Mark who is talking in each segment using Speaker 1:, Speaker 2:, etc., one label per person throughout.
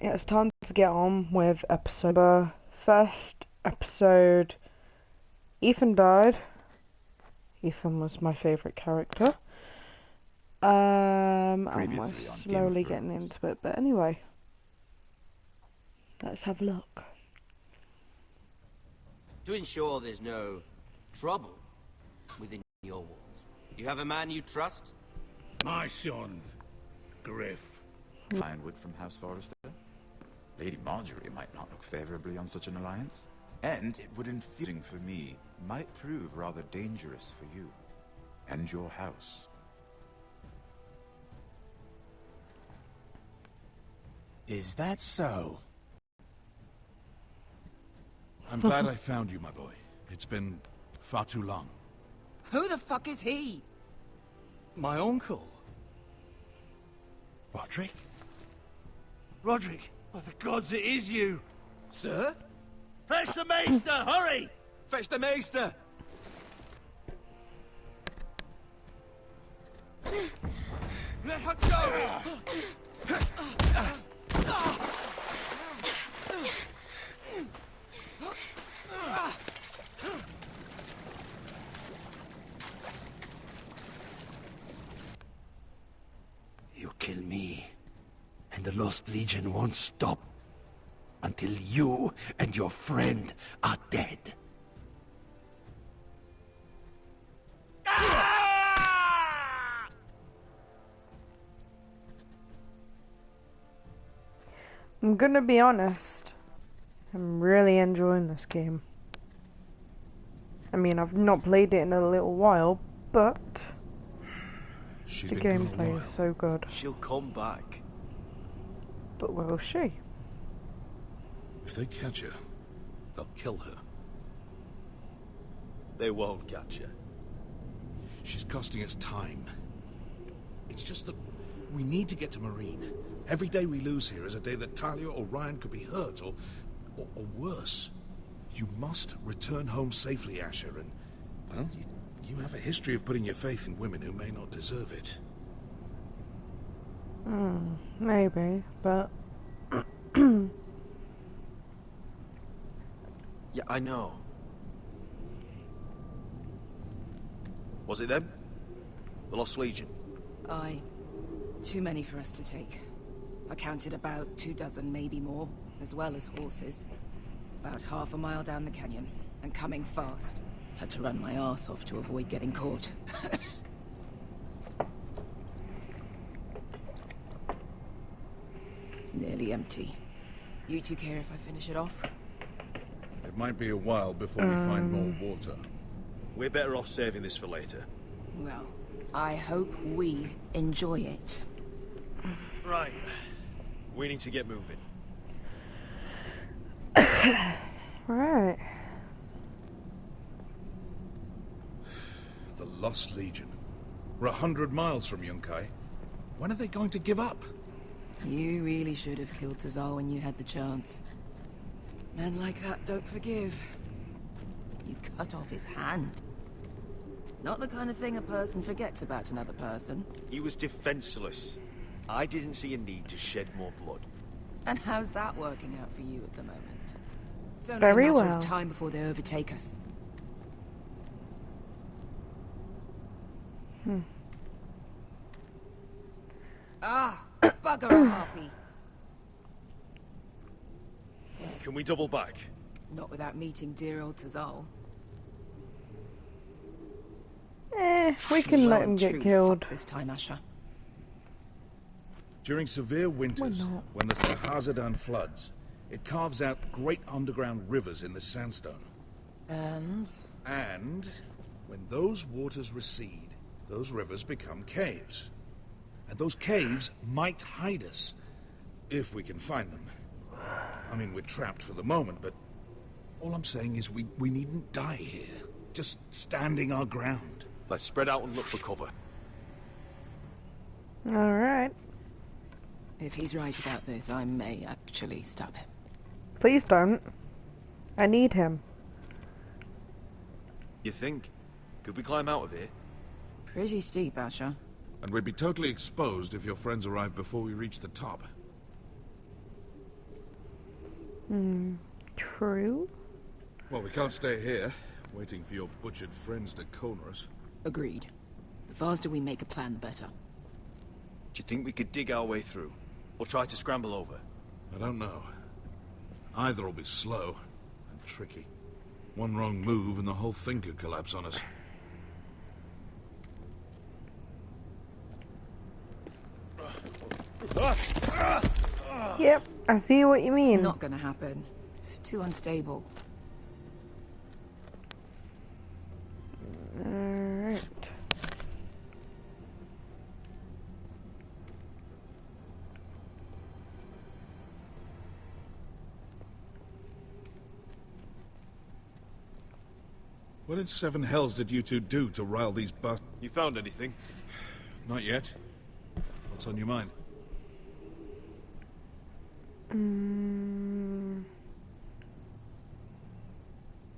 Speaker 1: it's time to get on with episode. First episode, Ethan died. Ethan was my favourite character. And we're
Speaker 2: Previously on Game of
Speaker 1: slowly getting
Speaker 2: Thrones.
Speaker 1: into it, but anyway, let's have a look.
Speaker 3: To ensure there's no trouble within your walls, you have a man you trust?
Speaker 4: My son, Griff.
Speaker 2: Ironwood from House Forrester. Lady Marjorie might not look favorably on such an alliance. And it would infuriating for me, might prove rather dangerous for you. And your house.
Speaker 5: Is that so?
Speaker 4: I'm glad I found you, my boy. It's been far too long.
Speaker 6: Who the fuck is he?
Speaker 5: My uncle.
Speaker 4: Roderick? Roderick! By the gods, it is you!
Speaker 5: Sir?
Speaker 4: Fetch the Maester, hurry!
Speaker 5: Fetch the Maester!
Speaker 4: Let her go!
Speaker 7: You kill me, and the Lost Legion won't stop until you and your friend are dead.
Speaker 1: I'm gonna be honest, I'm really enjoying this game. I mean, I've not played it in a little while, but
Speaker 4: She's
Speaker 1: the
Speaker 4: been gone a
Speaker 1: gameplay
Speaker 4: while.
Speaker 1: is so good.
Speaker 5: She'll come back.
Speaker 1: But will she?
Speaker 4: If they catch her, they'll kill her.
Speaker 5: They won't catch her.
Speaker 4: She's costing us time. It's just that we need to get to Marine. Every day we lose here is a day that Talia or Ryan could be hurt, or worse. You must return home safely, Asher, and, well, you have a history of putting your faith in women who may not deserve it.
Speaker 1: Maybe, but
Speaker 5: Yeah, I know. Was it them? The Lost Legion?
Speaker 6: Aye. Too many for us to take. I counted about 24, maybe more, as well as horses. About half a mile down the canyon, and coming fast. Had to run my arse off to avoid getting caught. It's nearly empty. You two care if I finish it off?
Speaker 4: It might be a while before we find more water.
Speaker 5: We're better off saving this for later.
Speaker 6: Well, I hope we enjoy it.
Speaker 5: Right. We need to get moving.
Speaker 1: right.
Speaker 4: The Lost Legion. We're 100 miles from Yunkai. When are they going to give up?
Speaker 6: You really should have killed Tazal when you had the chance. Men like that don't forgive. You cut off his hand. Not the kind of thing a person forgets about another person.
Speaker 5: He was defenseless. I didn't see a need to shed more blood.
Speaker 6: And how's that working out for you at the moment? It's only
Speaker 1: Very
Speaker 6: a matter
Speaker 1: well.
Speaker 6: of time before they overtake us. Ah, bugger a harpy.
Speaker 5: Can we double back?
Speaker 6: Not without meeting dear old Tazal.
Speaker 1: We can let him
Speaker 6: True
Speaker 1: get killed.
Speaker 6: fuck this time, Asher.
Speaker 4: During severe winters,
Speaker 1: not?
Speaker 4: when the Sahazadan floods, it carves out great underground rivers in the sandstone.
Speaker 6: And?
Speaker 4: And when those waters recede, those rivers become caves. And those caves might hide us, if we can find them. I mean, we're trapped for the moment, but all I'm saying is we needn't die here. Just standing our ground.
Speaker 5: Let's spread out and look for cover.
Speaker 1: Alright.
Speaker 6: If he's right about this, I may actually stab him.
Speaker 1: Please don't. I need him.
Speaker 5: You think? Could we climb out of here?
Speaker 6: Pretty steep, Asher.
Speaker 4: And we'd be totally exposed if your friends arrive before we reach the top.
Speaker 1: True.
Speaker 4: Well, we can't stay here, waiting for your butchered friends to corner us.
Speaker 6: Agreed. The faster we make a plan, the better.
Speaker 5: Do you think we could dig our way through? Or try to scramble over?
Speaker 4: I don't know. Either will be slow and tricky. One wrong move and the whole thing could collapse on us.
Speaker 1: Yep, I see what you mean.
Speaker 6: It's not gonna happen. It's too unstable.
Speaker 1: Alright.
Speaker 4: What in seven hells did you two do to rile these
Speaker 5: You found anything?
Speaker 4: Not yet. What's on your mind?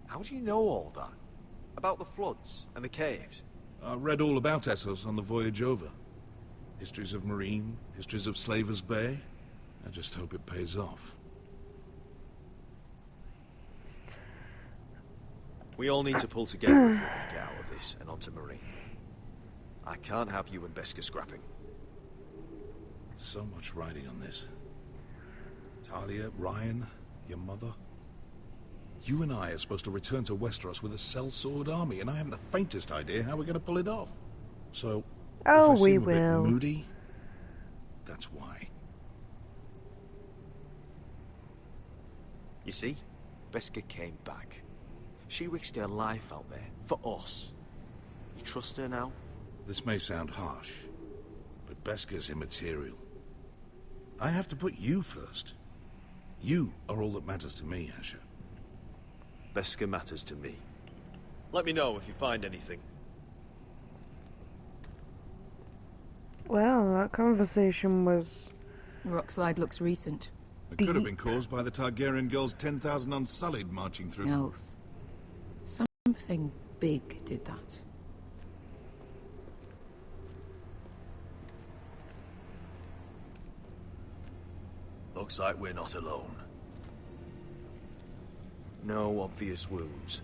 Speaker 5: How do you know all that? About the floods and the caves?
Speaker 4: I read all about Essos on the voyage over. Histories of Marine, histories of Slavers Bay. I just hope it pays off.
Speaker 5: We all need to pull together if we're going to get out of this and onto Marine. I can't have you and Beskha scrapping.
Speaker 4: So much riding on this. Talia, Ryan, your mother. You and I are supposed to return to Westeros with a sellsword army, and I haven't the faintest idea how we're going to pull it off. So,
Speaker 1: Oh,
Speaker 4: if I
Speaker 1: we
Speaker 4: seem a bit
Speaker 1: will.
Speaker 4: moody, that's why.
Speaker 5: You see, Beskha came back. She risked her life out there, for us. You trust her now?
Speaker 4: This may sound harsh, but Beskha's immaterial. I have to put you first. You are all that matters to me, Asher.
Speaker 5: Beskha matters to me. Let me know if you find anything.
Speaker 1: Well, that conversation was...
Speaker 6: Rockslide looks recent.
Speaker 4: It could have been caused by the Targaryen girls 10,000 Unsullied marching through.
Speaker 6: Else. Something big did that.
Speaker 5: Looks like we're not alone. No obvious wounds.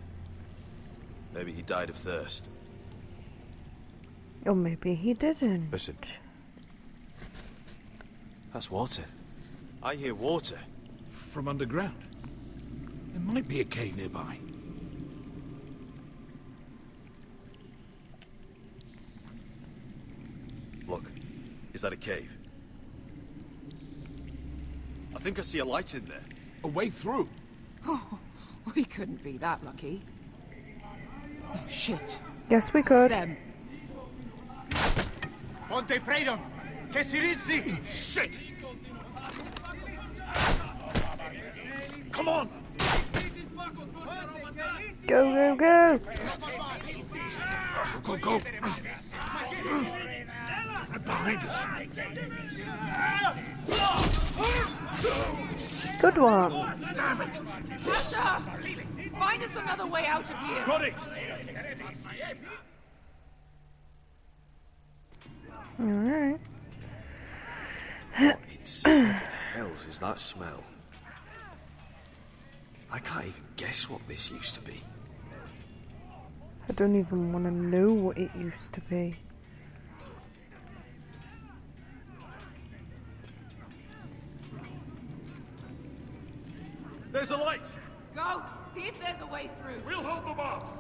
Speaker 5: Maybe he died of thirst.
Speaker 1: Or maybe he didn't.
Speaker 5: Listen. That's water. I hear water.
Speaker 4: From underground. There might be a cave nearby.
Speaker 5: Look, is that a cave? I think I see a light in there.
Speaker 4: A way through.
Speaker 6: Oh, we couldn't be that lucky. Oh, shit.
Speaker 1: Yes, we
Speaker 6: It's
Speaker 1: could.
Speaker 6: them.
Speaker 8: Ponte Freedom! Che si rizzi!
Speaker 4: Shit! Come on!
Speaker 1: Go, go, go!
Speaker 4: Go, go! Right behind us.
Speaker 1: Good one.
Speaker 4: Damn it!
Speaker 6: Asher! Find us another way out of here!
Speaker 5: Got it!
Speaker 1: Alright.
Speaker 5: What in seven hells is that smell? I can't even guess what this used to be.
Speaker 1: I don't even want to know what it used to be.
Speaker 5: There's a light!
Speaker 6: Go! See if there's a way through.
Speaker 8: We'll hold them off!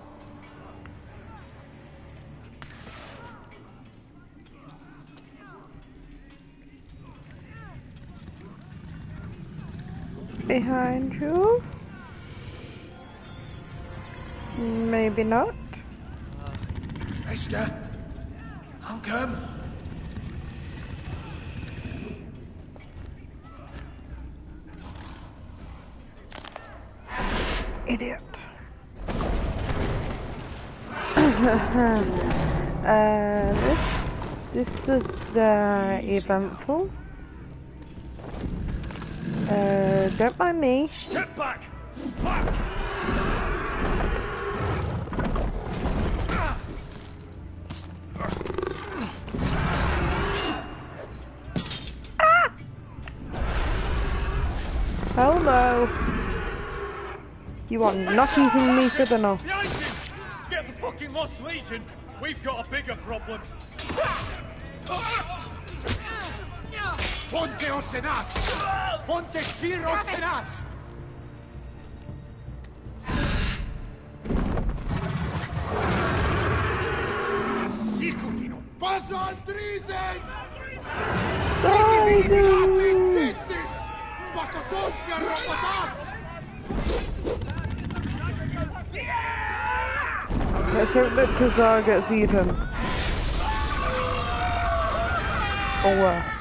Speaker 1: Behind you? Maybe not.
Speaker 7: Beskha, I'll come.
Speaker 1: Idiot. This was eventful. Don't mind me.
Speaker 5: Get back! Back!
Speaker 1: Hell no. You are not eating me for dinner.
Speaker 8: Behind you! Get the fucking Lost Legion! We've got a bigger problem! Ponteos en as! Ponte Shiros en as! Sicurino! Passa al Trises! Tissis! Pakotoska Robotas!
Speaker 1: Let's hope that Kazar gets eaten. Or worse.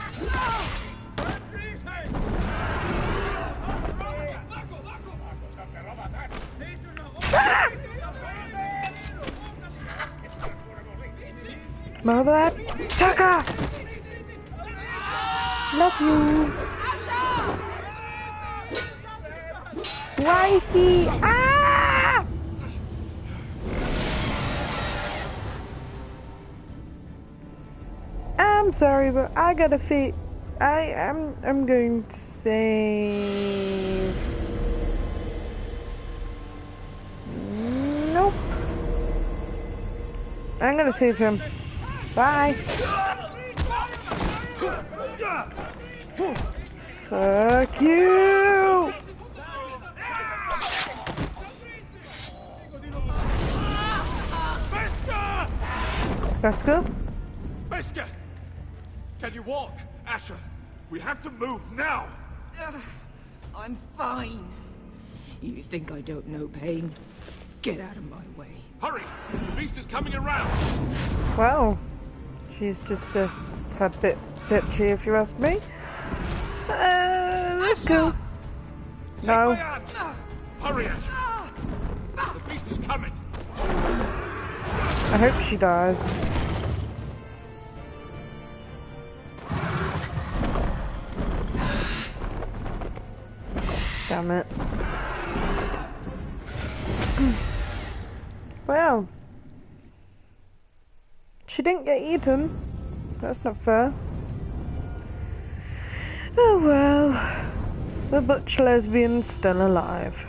Speaker 1: Mother, Taka! Love you. Wifey! Ah! I'm sorry, but I gotta I'm going to save. Nope. I'm gonna save him. Bye. Fuck you. Beskha?
Speaker 8: Beskha! Can you walk? Asher, we have to move now!
Speaker 6: I'm fine. You think I don't know pain? Get out of my way.
Speaker 8: Hurry! The beast is coming around!
Speaker 1: Well, she's just a tad bit bitchy if you ask me. Let's go.
Speaker 8: Take
Speaker 1: No.
Speaker 8: my hand! Hurry, Asher! The beast is coming!
Speaker 1: I hope she dies. Damn it. Well. She didn't get eaten. That's not fair. Oh well. The butch lesbian's still alive.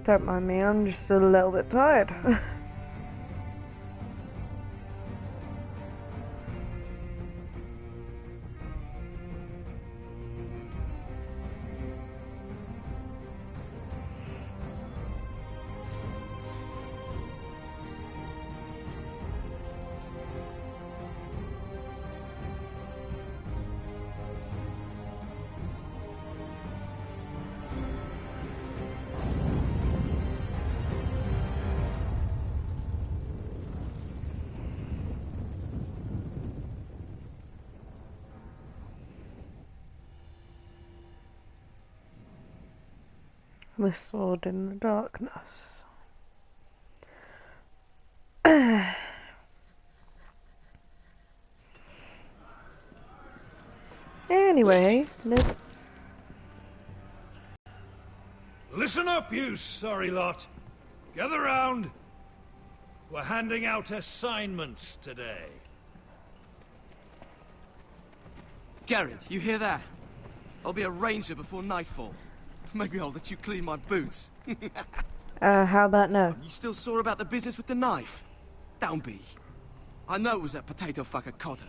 Speaker 1: Don't mind me, I'm just a little bit tired. The sword in the darkness. Anyway,
Speaker 9: Listen up, you sorry lot. Gather round. We're handing out assignments today.
Speaker 5: Garrett, you hear that? I'll be a ranger before nightfall. Maybe I'll let you clean my boots.
Speaker 1: how about no?
Speaker 5: You still sore about the business with the knife? Don't be. I know it was that potato fucker Cotter.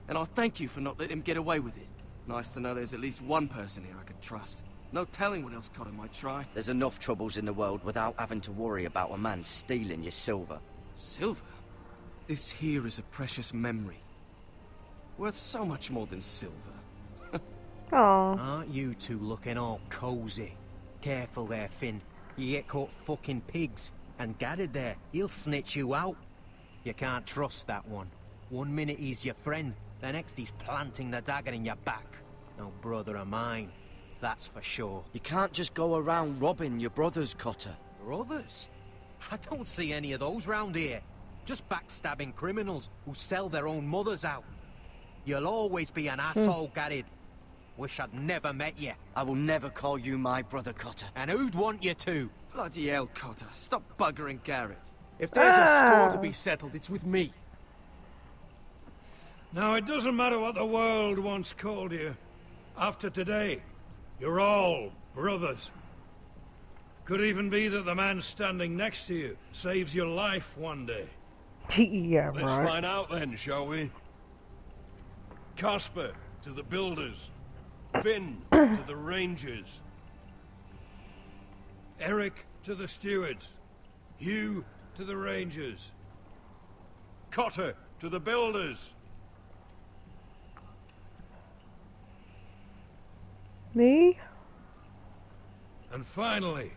Speaker 5: And I'll thank you for not letting him get away with it. Nice to know there's at least one person here I can trust. No telling what else Cotter might try.
Speaker 10: There's enough troubles in the world without having to worry about a man stealing your silver.
Speaker 5: Silver? This here is a precious memory. Worth so much more than silver.
Speaker 1: Aww.
Speaker 11: Aren't you two looking all cozy? Careful there, Finn. You get caught fucking pigs. And Gaddard there, he'll snitch you out. You can't trust that one. One minute he's your friend, the next he's planting the dagger in your back. No brother of mine, that's for sure.
Speaker 10: You can't just go around robbing your brothers, Cotter.
Speaker 11: Brothers? I don't see any of those round here. Just backstabbing criminals who sell their own mothers out. You'll always be an asshole, Garrett. Wish I'd never met you.
Speaker 10: I will never call you my brother, Cotter.
Speaker 11: And who'd want you to?
Speaker 5: Bloody hell, Cotter. Stop buggering Garrett. If there's a score to be settled, it's with me.
Speaker 9: Now, it doesn't matter what the world once called you. After today, you're all brothers. Could even be that the man standing next to you saves your life one day.
Speaker 1: Yeah,
Speaker 8: Let's
Speaker 1: right.
Speaker 8: find out then, shall we? Casper to the builders. Finn to the rangers.
Speaker 9: Eric to the stewards. Hugh to the rangers.
Speaker 8: Cotter to the builders.
Speaker 1: Me?
Speaker 9: And finally,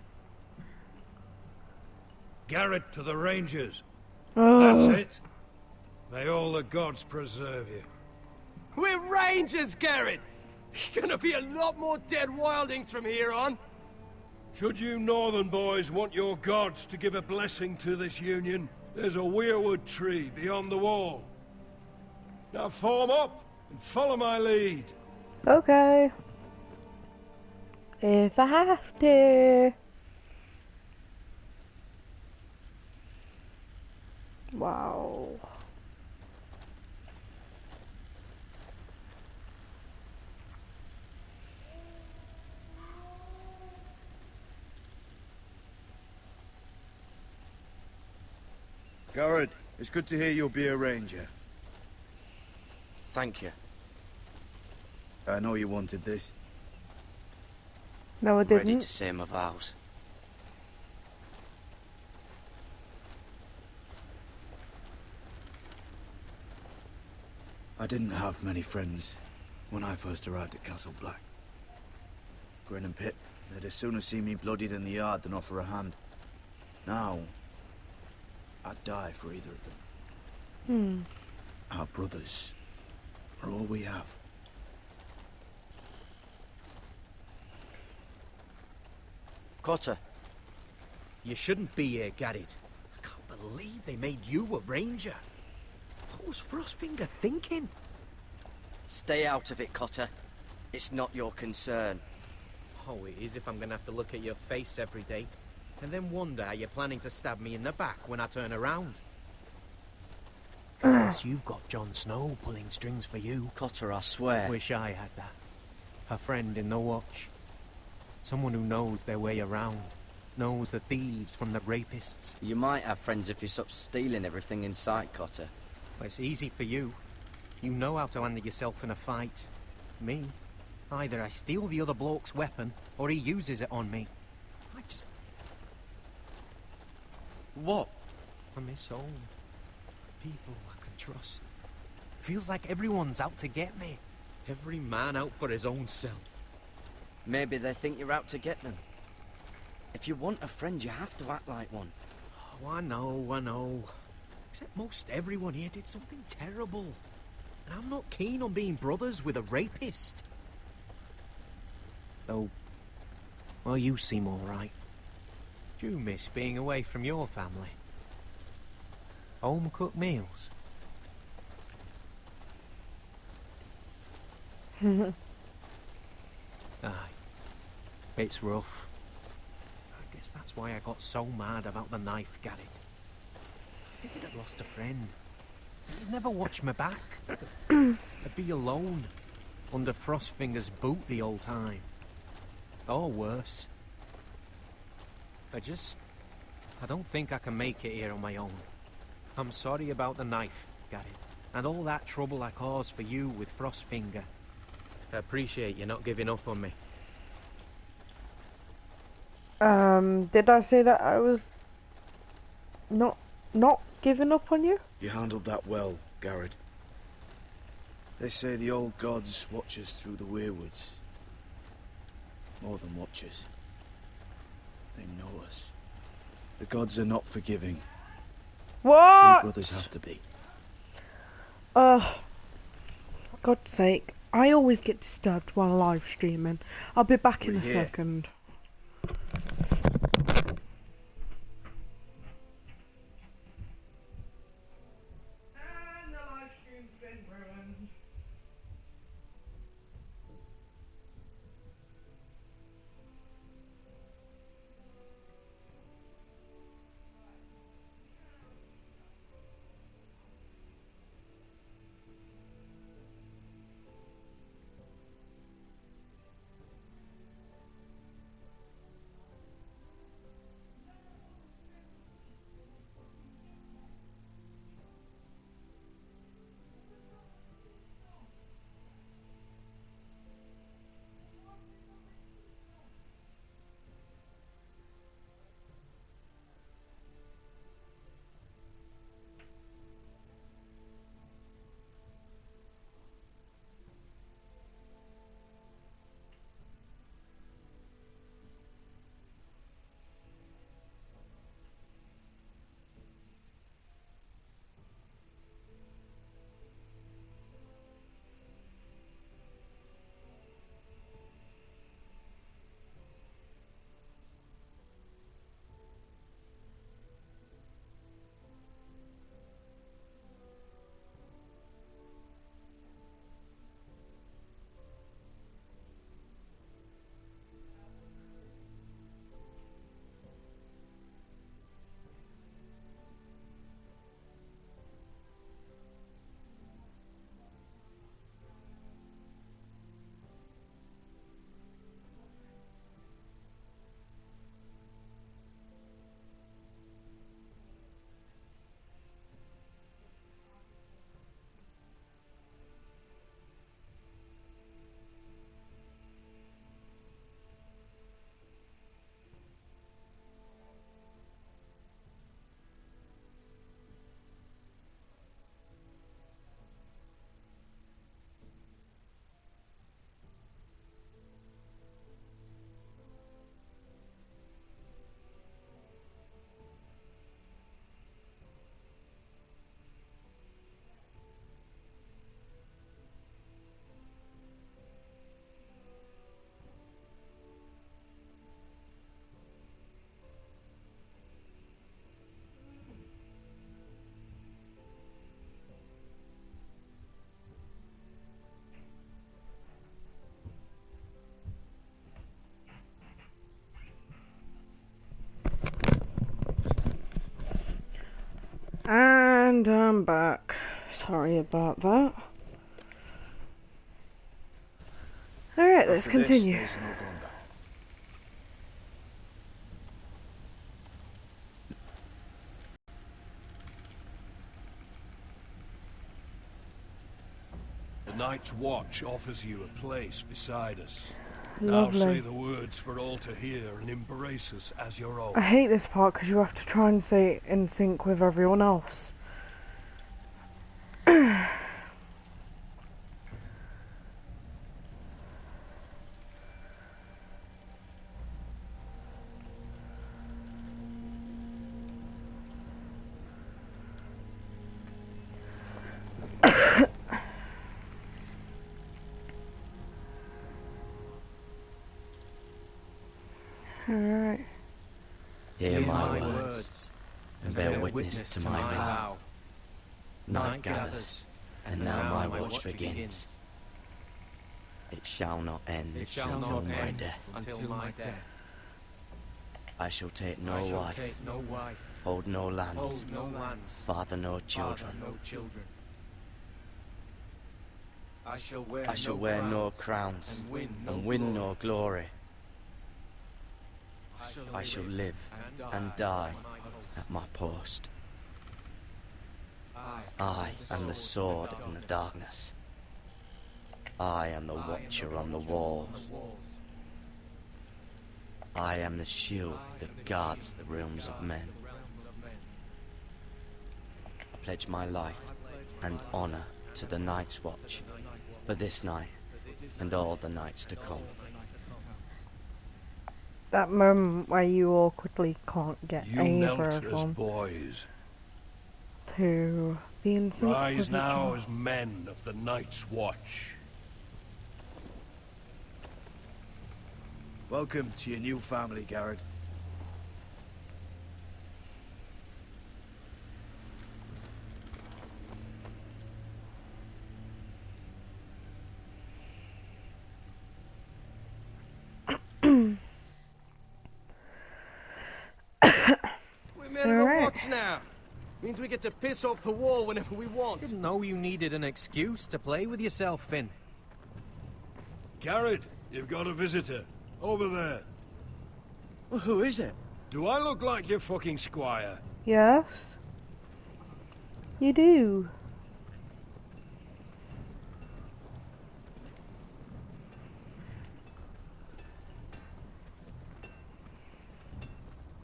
Speaker 9: Garrett to the rangers.
Speaker 1: Oh.
Speaker 9: That's it. May all the gods preserve you.
Speaker 5: We're rangers, Garrett! Gonna be a lot more dead wildings from here on.
Speaker 8: Should you northern boys want your gods to give a blessing to this union, there's a weirwood tree beyond the wall. Now form up and follow my lead.
Speaker 1: Okay. If I have to. Wow.
Speaker 12: Garrett, it's good to hear you'll be a ranger.
Speaker 10: Thank you.
Speaker 12: I know you wanted this.
Speaker 1: No, I
Speaker 10: Ready
Speaker 1: didn't.
Speaker 10: to say my vows.
Speaker 12: I didn't have many friends when I first arrived at Castle Black. Grin and Pip, they'd as soon see me bloodied in the yard than offer a hand. Now, I'd die for either of them. Our brothers are all we have.
Speaker 10: Cotter.
Speaker 11: You shouldn't be here, Garrett. I can't believe they made you a ranger. What was Frostfinger thinking?
Speaker 10: Stay out of it, Cotter. It's not your concern.
Speaker 11: Oh, it is if I'm gonna have to look at your face every day. And then wonder how you're planning to stab me in the back when I turn around. Guess you've got Jon Snow pulling strings for you.
Speaker 10: Cotter, I swear.
Speaker 11: Wish I had that. A friend in the Watch. Someone who knows their way around. Knows the thieves from the rapists.
Speaker 10: You might have friends if you stop stealing everything in sight, Cotter.
Speaker 11: Well, it's easy for you. You know how to handle yourself in a fight. Me? Either I steal the other bloke's weapon, or he uses it on me. I just...
Speaker 10: What?
Speaker 11: I miss home. People I can trust. Feels like everyone's out to get me. Every man out for his own self.
Speaker 10: Maybe they think you're out to get them. If you want a friend, you have to act like one.
Speaker 11: Oh, I know. Except most everyone here did something terrible. And I'm not keen on being brothers with a rapist. Though, well, you seem alright. Do you miss being away from your family? Home-cooked meals? Aye. It's rough. I guess that's why I got so mad about the knife, Garrett. I figured I'd lost a friend. He'd never watch me back. I'd be alone, under Frostfinger's boot the whole time. Or worse. I don't think I can make it here on my own. I'm sorry about the knife, Garrett, and all that trouble I caused for you with Frostfinger. I appreciate you not giving up on me.
Speaker 1: Did I say that I was not giving up on you?
Speaker 12: You handled that well, Garrett. They say the old gods watch us through the weirwoods. More than watchers. They know us. The gods are not forgiving.
Speaker 1: What?
Speaker 12: We brothers have to be.
Speaker 1: For God's sake, I always get disturbed while live streaming. I'll be back in a second. And the live stream's been ruined. Sorry about that. Alright, let's
Speaker 12: After this,
Speaker 1: continue.
Speaker 12: there's no going back.
Speaker 8: The Night's Watch offers you a place beside us.
Speaker 1: Lovely.
Speaker 8: Now say the words for all to hear and embrace us as your own.
Speaker 1: I hate this part because you have to try and say it in sync with everyone else. Alright.
Speaker 10: Hear my words, and bear witness to my vow. Night gathers, and now my watch begins. It shall not end until my death. I shall take no wife, hold no lands, father no children. I shall wear no crowns, and win no glory. I shall live and die at my post. I am the sword in the darkness. I am the watcher on the walls. I am the shield that guards the realms of men. I pledge my life and honor to the Night's Watch for this night and all the nights to come.
Speaker 1: That moment where you awkwardly can't get
Speaker 8: You
Speaker 1: either
Speaker 8: knelt
Speaker 1: of
Speaker 8: as
Speaker 1: them
Speaker 8: boys.
Speaker 1: to be in sync with
Speaker 8: Rise
Speaker 1: each
Speaker 8: now
Speaker 1: other.
Speaker 8: as men of the Night's Watch.
Speaker 12: Welcome to your new family, Garrett.
Speaker 5: We're men of the watch now. Means we get to piss off the wall whenever we want.
Speaker 11: Didn't know you needed an excuse to play with yourself, Finn.
Speaker 8: Garrett, you've got a visitor. Over there.
Speaker 10: Well, who is it?
Speaker 8: Do I look like your fucking squire?
Speaker 1: Yes, you do.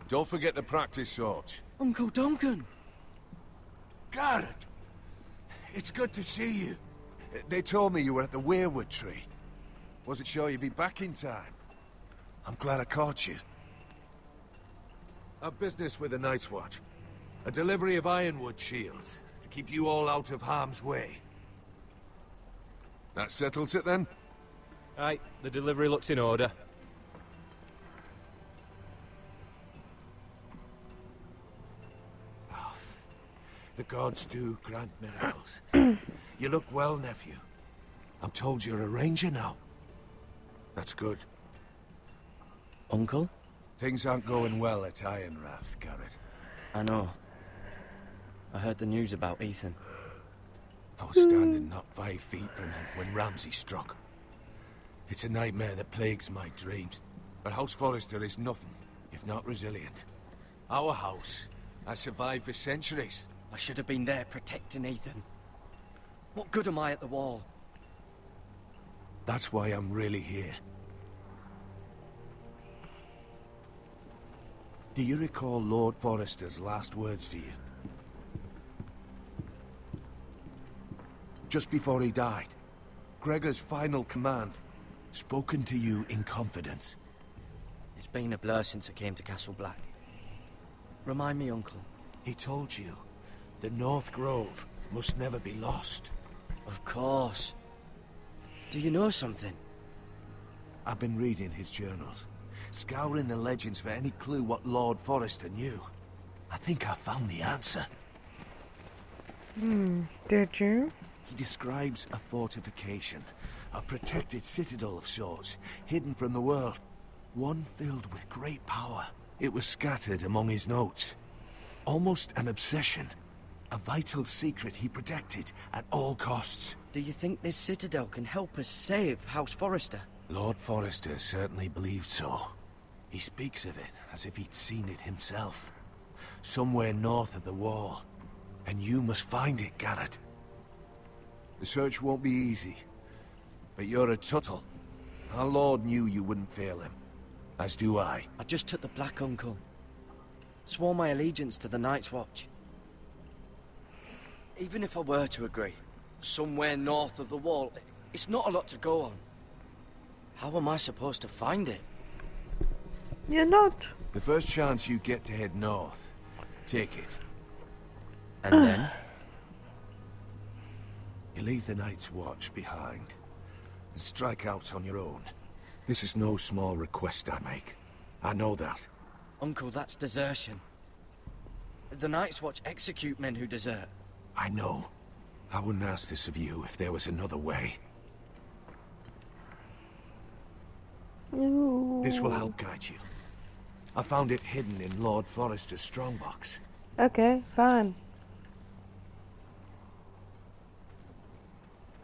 Speaker 13: Don't forget to practice swords.
Speaker 10: Uncle Duncan!
Speaker 13: Garrett! It's good to see you. They told me you were at the Weirwood tree. Wasn't sure you'd be back in time. I'm glad I caught you. A business with the Night's Watch. A delivery of ironwood shields to keep you all out of harm's way. That settles it then?
Speaker 5: Aye, the delivery looks in order.
Speaker 13: The gods do grant miracles. You look well, nephew. I'm told you're a ranger now. That's good.
Speaker 10: Uncle?
Speaker 13: Things aren't going well at Ironrath, Garrett.
Speaker 10: I know. I heard the news about Ethan.
Speaker 13: I was standing not 5 feet from him when Ramsay struck. It's a nightmare that plagues my dreams. But House Forrester is nothing if not resilient. Our house has survived for centuries.
Speaker 10: I should have been there protecting Ethan. What good am I at the wall?
Speaker 13: That's why I'm really here. Do you recall Lord Forrester's last words to you? Just before he died, Gregor's final command, spoken to you in confidence.
Speaker 10: It's been a blur since I came to Castle Black. Remind me, Uncle.
Speaker 13: He told you the North Grove must never be lost.
Speaker 10: Of course. Do you know something?
Speaker 13: I've been reading his journals, scouring the legends for any clue what Lord Forrester knew. I think I found the answer.
Speaker 1: Did you?
Speaker 13: He describes a fortification, a protected citadel of sorts, hidden from the world. One filled with great power. It was scattered among his notes. Almost an obsession. A vital secret he protected at all costs.
Speaker 10: Do you think this citadel can help us save House Forrester?
Speaker 13: Lord Forrester certainly believed so. He speaks of it as if he'd seen it himself. Somewhere north of the wall. And you must find it, Garrett. The search won't be easy. But you're a Tuttle. Our Lord knew you wouldn't fail him. As do I.
Speaker 10: I just took the Black, Uncle. Swore my allegiance to the Night's Watch. Even if I were to agree, somewhere north of the wall, it's not a lot to go on. How am I supposed to find it?
Speaker 1: You're not.
Speaker 13: The first chance you get to head north, take it.
Speaker 10: And then?
Speaker 13: You leave the Night's Watch behind, and strike out on your own. This is no small request I make. I know that.
Speaker 10: Uncle, that's desertion. The Night's Watch execute men who desert.
Speaker 13: I know. I wouldn't ask this of you if there was another way.
Speaker 1: Ooh.
Speaker 13: This will help guide you. I found it hidden in Lord Forrester's strongbox.
Speaker 1: Okay, fine.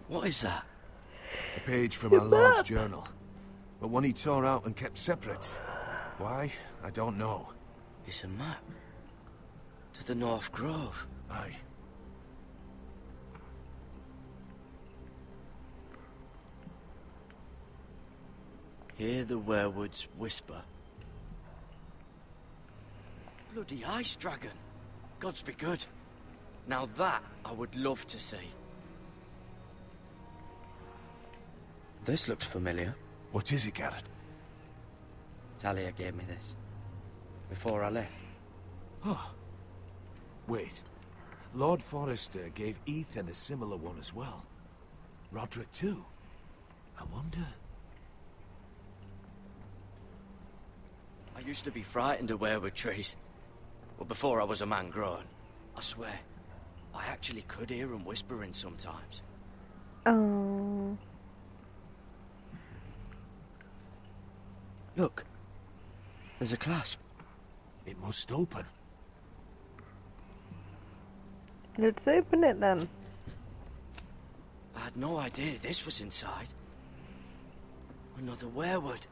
Speaker 10: What is that?
Speaker 13: A page from our Lord's journal. But one he tore out and kept separate. Why? I don't know.
Speaker 10: It's a map. To the North Grove.
Speaker 13: Aye.
Speaker 10: Hear the werewoods whisper. Bloody ice dragon. Gods be good. Now that I would love to see. This looks familiar.
Speaker 13: What is it, Garrett?
Speaker 10: Talia gave me this. Before I left.
Speaker 13: Oh. Wait. Lord Forrester gave Ethan a similar one as well. Roderick too. I wonder...
Speaker 10: I used to be frightened of werewood trees. But before I was a man grown, I swear, I actually could hear them whispering sometimes.
Speaker 1: Oh.
Speaker 10: Look. There's a clasp.
Speaker 13: It must open.
Speaker 1: Let's open it then.
Speaker 10: I had no idea this was inside. Another werewood.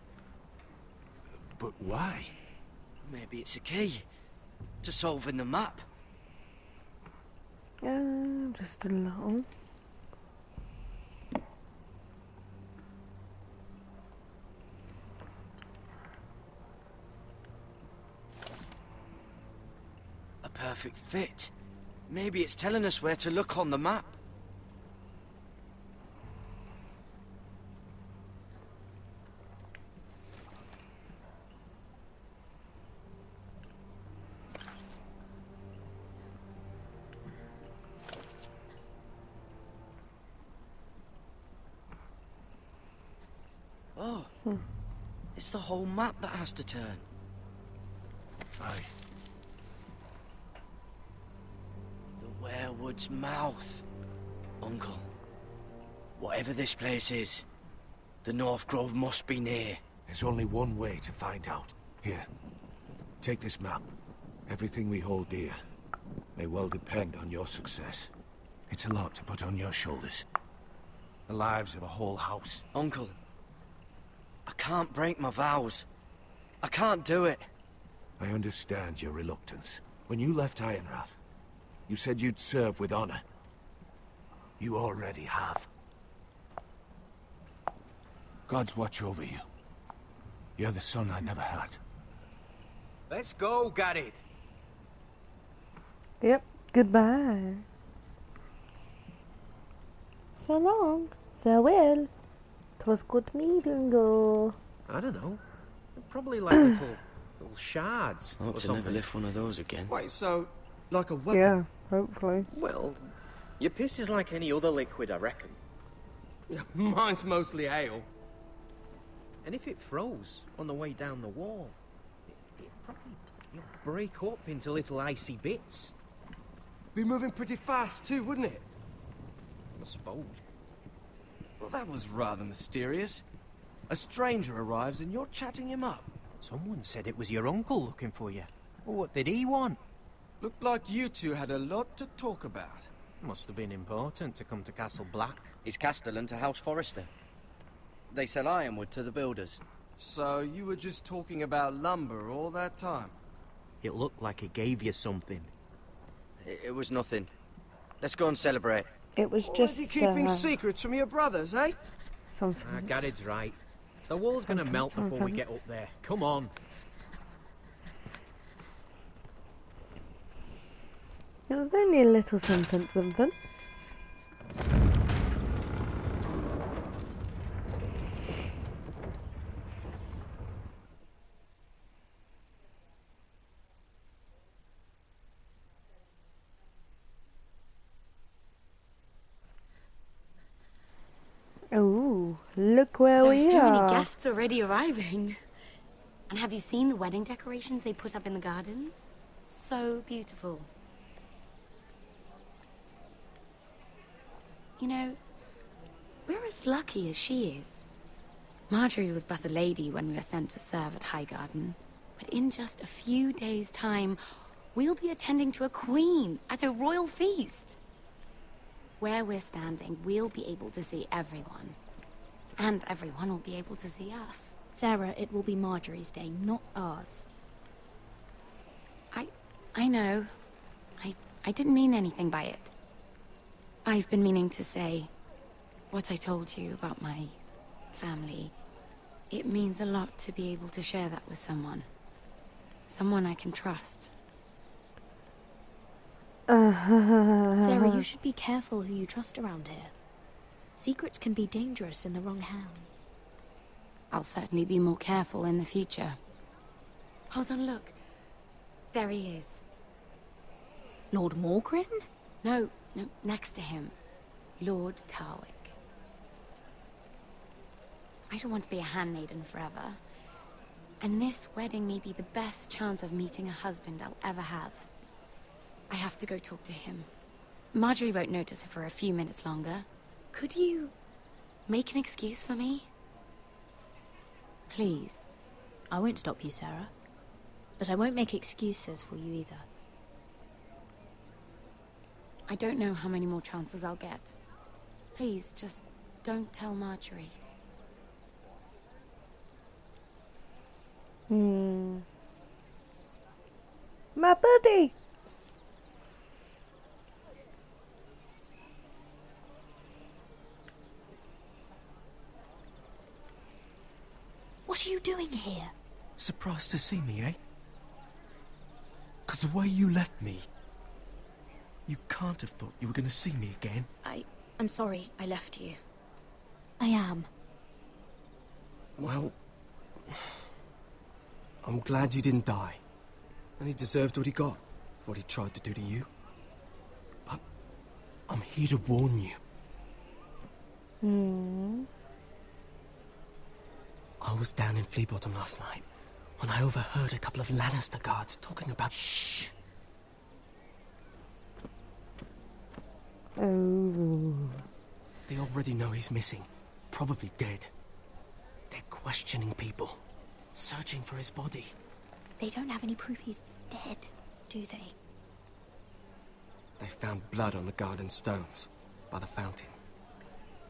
Speaker 13: But why?
Speaker 10: Maybe it's a key to solving the map.
Speaker 1: Just a little.
Speaker 10: A perfect fit. Maybe it's telling us where to look on the map. Oh, it's the whole map that has to turn.
Speaker 13: Aye.
Speaker 10: The werewood's mouth. Uncle, whatever this place is, the North Grove must be near.
Speaker 13: There's only one way to find out. Here, take this map. Everything we hold dear may well depend on your success. It's a lot to put on your shoulders. The lives of a whole house.
Speaker 10: Uncle, I can't break my vows. I can't do it.
Speaker 13: I understand your reluctance. When you left Ironrath, you said you'd serve with honor. You already have. Gods watch over you. You're the son I never had.
Speaker 11: Let's go, Garrett.
Speaker 1: Yep, goodbye. So long. Farewell. 'Twas good meeting you.
Speaker 11: I don't know. Probably like little shards
Speaker 10: I hope
Speaker 11: or
Speaker 10: to never
Speaker 11: something.
Speaker 10: lift one of those again.
Speaker 5: Wait, so, like a weapon?
Speaker 1: Yeah, hopefully.
Speaker 11: Well, your piss is like any other liquid, I reckon.
Speaker 5: Yeah, mine's mostly ale.
Speaker 11: And if it froze on the way down the wall, it'd probably break up into little icy bits.
Speaker 5: Be moving pretty fast too, wouldn't it?
Speaker 11: I suppose.
Speaker 5: Well, that was rather mysterious. A stranger arrives and you're chatting him up.
Speaker 11: Someone said it was your uncle looking for you. Well, what did he want?
Speaker 5: Looked like you two had a lot to talk about.
Speaker 11: Must have been important to come to Castle Black.
Speaker 10: It's Castellan to House Forrester. They sell ironwood to the builders.
Speaker 5: So you were just talking about lumber all that time?
Speaker 11: It looked like he gave you something.
Speaker 10: It was nothing. Let's go and celebrate.
Speaker 1: It was
Speaker 5: Why
Speaker 1: just
Speaker 5: is he keeping secrets from your brothers, eh?
Speaker 1: something.
Speaker 11: Gared's right. The wall's gonna melt before we get up there. Come on.
Speaker 1: It was only a little something. Oh, look where
Speaker 14: There
Speaker 1: we
Speaker 14: are so
Speaker 1: are.
Speaker 14: many guests already arriving. And have you seen the wedding decorations they put up in the gardens? So beautiful. You know, we're as lucky as she is. Marjorie was but a lady when we were sent to serve at Highgarden. But in just a few days' time, we'll be attending to a queen at a royal feast. Where we're standing, we'll be able to see everyone. And everyone will be able to see us.
Speaker 15: Sarah, it will be Marjorie's day, not ours.
Speaker 14: I know. I didn't mean anything by it. I've been meaning to say what I told you about my family. It means a lot to be able to share that with someone. Someone I can trust.
Speaker 15: Sarah, you should be careful who you trust around here. Secrets can be dangerous in the wrong hands.
Speaker 14: I'll certainly be more careful in the future. Hold on, look. There he is.
Speaker 15: Lord Morgrin?
Speaker 14: No, next to him. Lord Tarwick. I don't want to be a handmaiden forever. And this wedding may be the best chance of meeting a husband I'll ever have. I have to go talk to him. Marjorie won't notice it for a few minutes longer. Could you make an excuse for me? Please.
Speaker 15: I won't stop you, Sarah. But I won't make excuses for you either.
Speaker 14: I don't know how many more chances I'll get. Please, just don't tell Marjorie.
Speaker 1: My buddy!
Speaker 15: What are you doing here?
Speaker 5: Surprised to see me, eh? 'Cause the way you left me, you can't have thought you were gonna see me again.
Speaker 15: I'm sorry I left you. I am.
Speaker 5: Well, I'm glad you didn't die. And he deserved what he got for what he tried to do to you. But I'm here to warn you. I was down in Fleabottom last night when I overheard a couple of Lannister guards talking about... Shh!
Speaker 1: Oh.
Speaker 5: They already know he's missing. Probably dead. They're questioning people. Searching for his body.
Speaker 15: They don't have any proof he's dead, do they?
Speaker 5: They found blood on the garden stones by the fountain.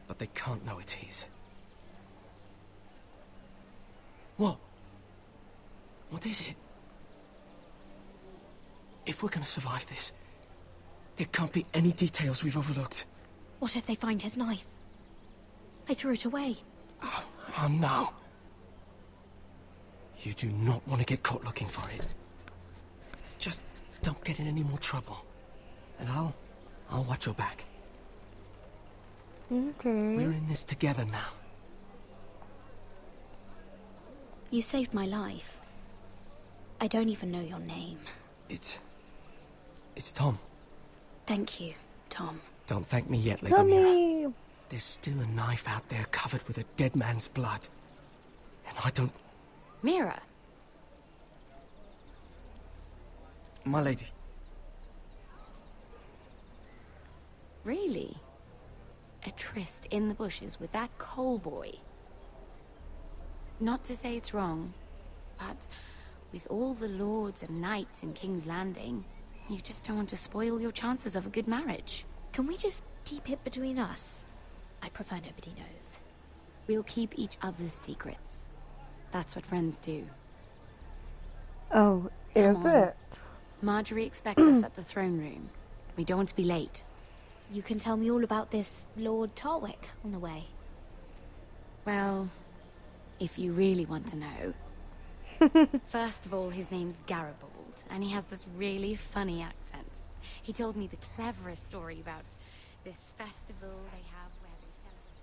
Speaker 5: But they can't know it's his. What? What is it? If we're gonna survive this, there can't be any details we've overlooked.
Speaker 15: What if they find his knife? I threw it away.
Speaker 5: Oh no. You do not want to get caught looking for it. Just don't get in any more trouble. And I'll watch your back.
Speaker 1: Okay.
Speaker 5: We're in this together now.
Speaker 15: You saved my life. I don't even know your name.
Speaker 5: It's Tom.
Speaker 15: Thank you, Tom.
Speaker 5: Don't thank me yet, Lady Mira. There's still a knife out there covered with a dead man's blood. And I don't...
Speaker 14: Mira.
Speaker 5: My lady.
Speaker 14: Really? A tryst in the bushes with that Cole boy? Not to say it's wrong, but with all the lords and knights in King's Landing, You just don't want to spoil your chances of a good marriage.
Speaker 15: Can we just keep it between us? I prefer nobody knows.
Speaker 14: We'll keep each other's secrets. That's what friends do.
Speaker 1: Oh, is it?
Speaker 14: Marjorie expects us at the throne room. We don't want to be late.
Speaker 15: You can tell me all about this Lord Tarwick on the way.
Speaker 14: Well, if you really want to know. First of all, his name's Garibald, and he has this really funny accent. He told me the cleverest story about this festival they have where they celebrate.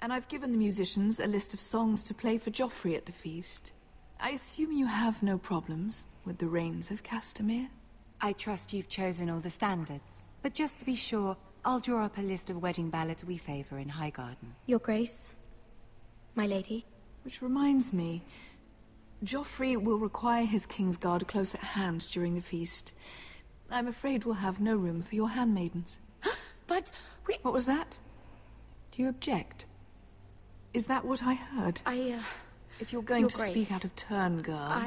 Speaker 16: And I've given the musicians a list of songs to play for Joffrey at the feast. I assume you have no problems with the Rains of Castamere?
Speaker 6: I trust you've chosen all the standards. But just to be sure, I'll draw up a list of wedding ballads we favor in Highgarden.
Speaker 15: Your Grace, my lady.
Speaker 16: Which reminds me, Joffrey will require his Kingsguard close at hand during the feast. I'm afraid we'll have no room for your handmaidens.
Speaker 14: But we...
Speaker 16: What was that? Do you object? Is that what I heard? If you're going to speak out of turn, girl,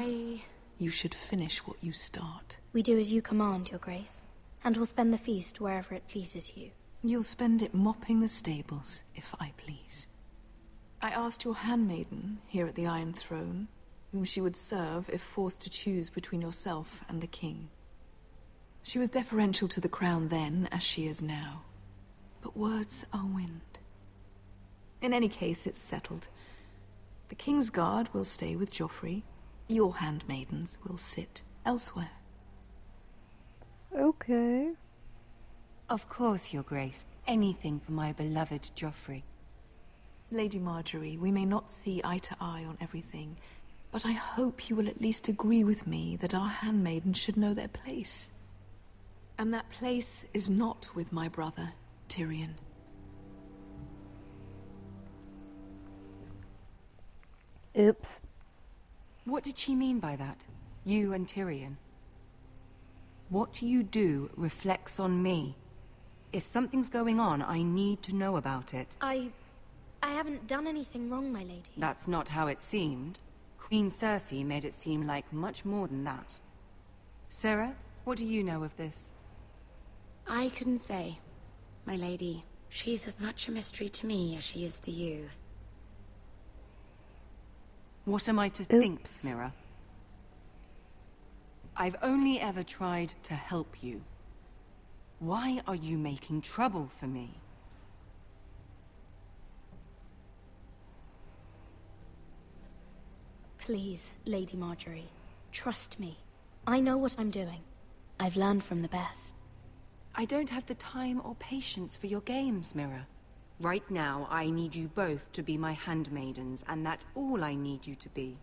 Speaker 16: you should finish what you start.
Speaker 15: We do as you command, Your Grace, and we'll spend the feast wherever it pleases you.
Speaker 16: You'll spend it mopping the stables, if I please. I asked your handmaiden here at the Iron Throne whom she would serve if forced to choose between yourself and the king. She was deferential to the crown then, as she is now. But words are wind. In any case, it's settled. The Kingsguard will stay with Joffrey. Your handmaidens will sit elsewhere.
Speaker 1: Okay.
Speaker 6: Of course, Your Grace. Anything for my beloved Joffrey.
Speaker 16: Lady Marjorie, we may not see eye to eye on everything, but I hope you will at least agree with me that our handmaidens should know their place. And that place is not with my brother, Tyrion.
Speaker 1: Oops.
Speaker 6: What did she mean by that? You and Tyrion? What you do reflects on me. If something's going on, I need to know about it.
Speaker 15: I haven't done anything wrong, my lady.
Speaker 6: That's not how it seemed. Queen Cersei made it seem like much more than that. Sarah, what do you know of this?
Speaker 14: I couldn't say, my lady. She's as much a mystery to me as she is to you.
Speaker 6: What am I to think, Mira? I've only ever tried to help you. Why are you making trouble for me?
Speaker 15: Please, Lady Marjorie, trust me. I know what I'm doing. I've learned from the best.
Speaker 6: I don't have the time or patience for your games, Mira. Right now, I need you both to be my handmaidens, and that's all I need you to be.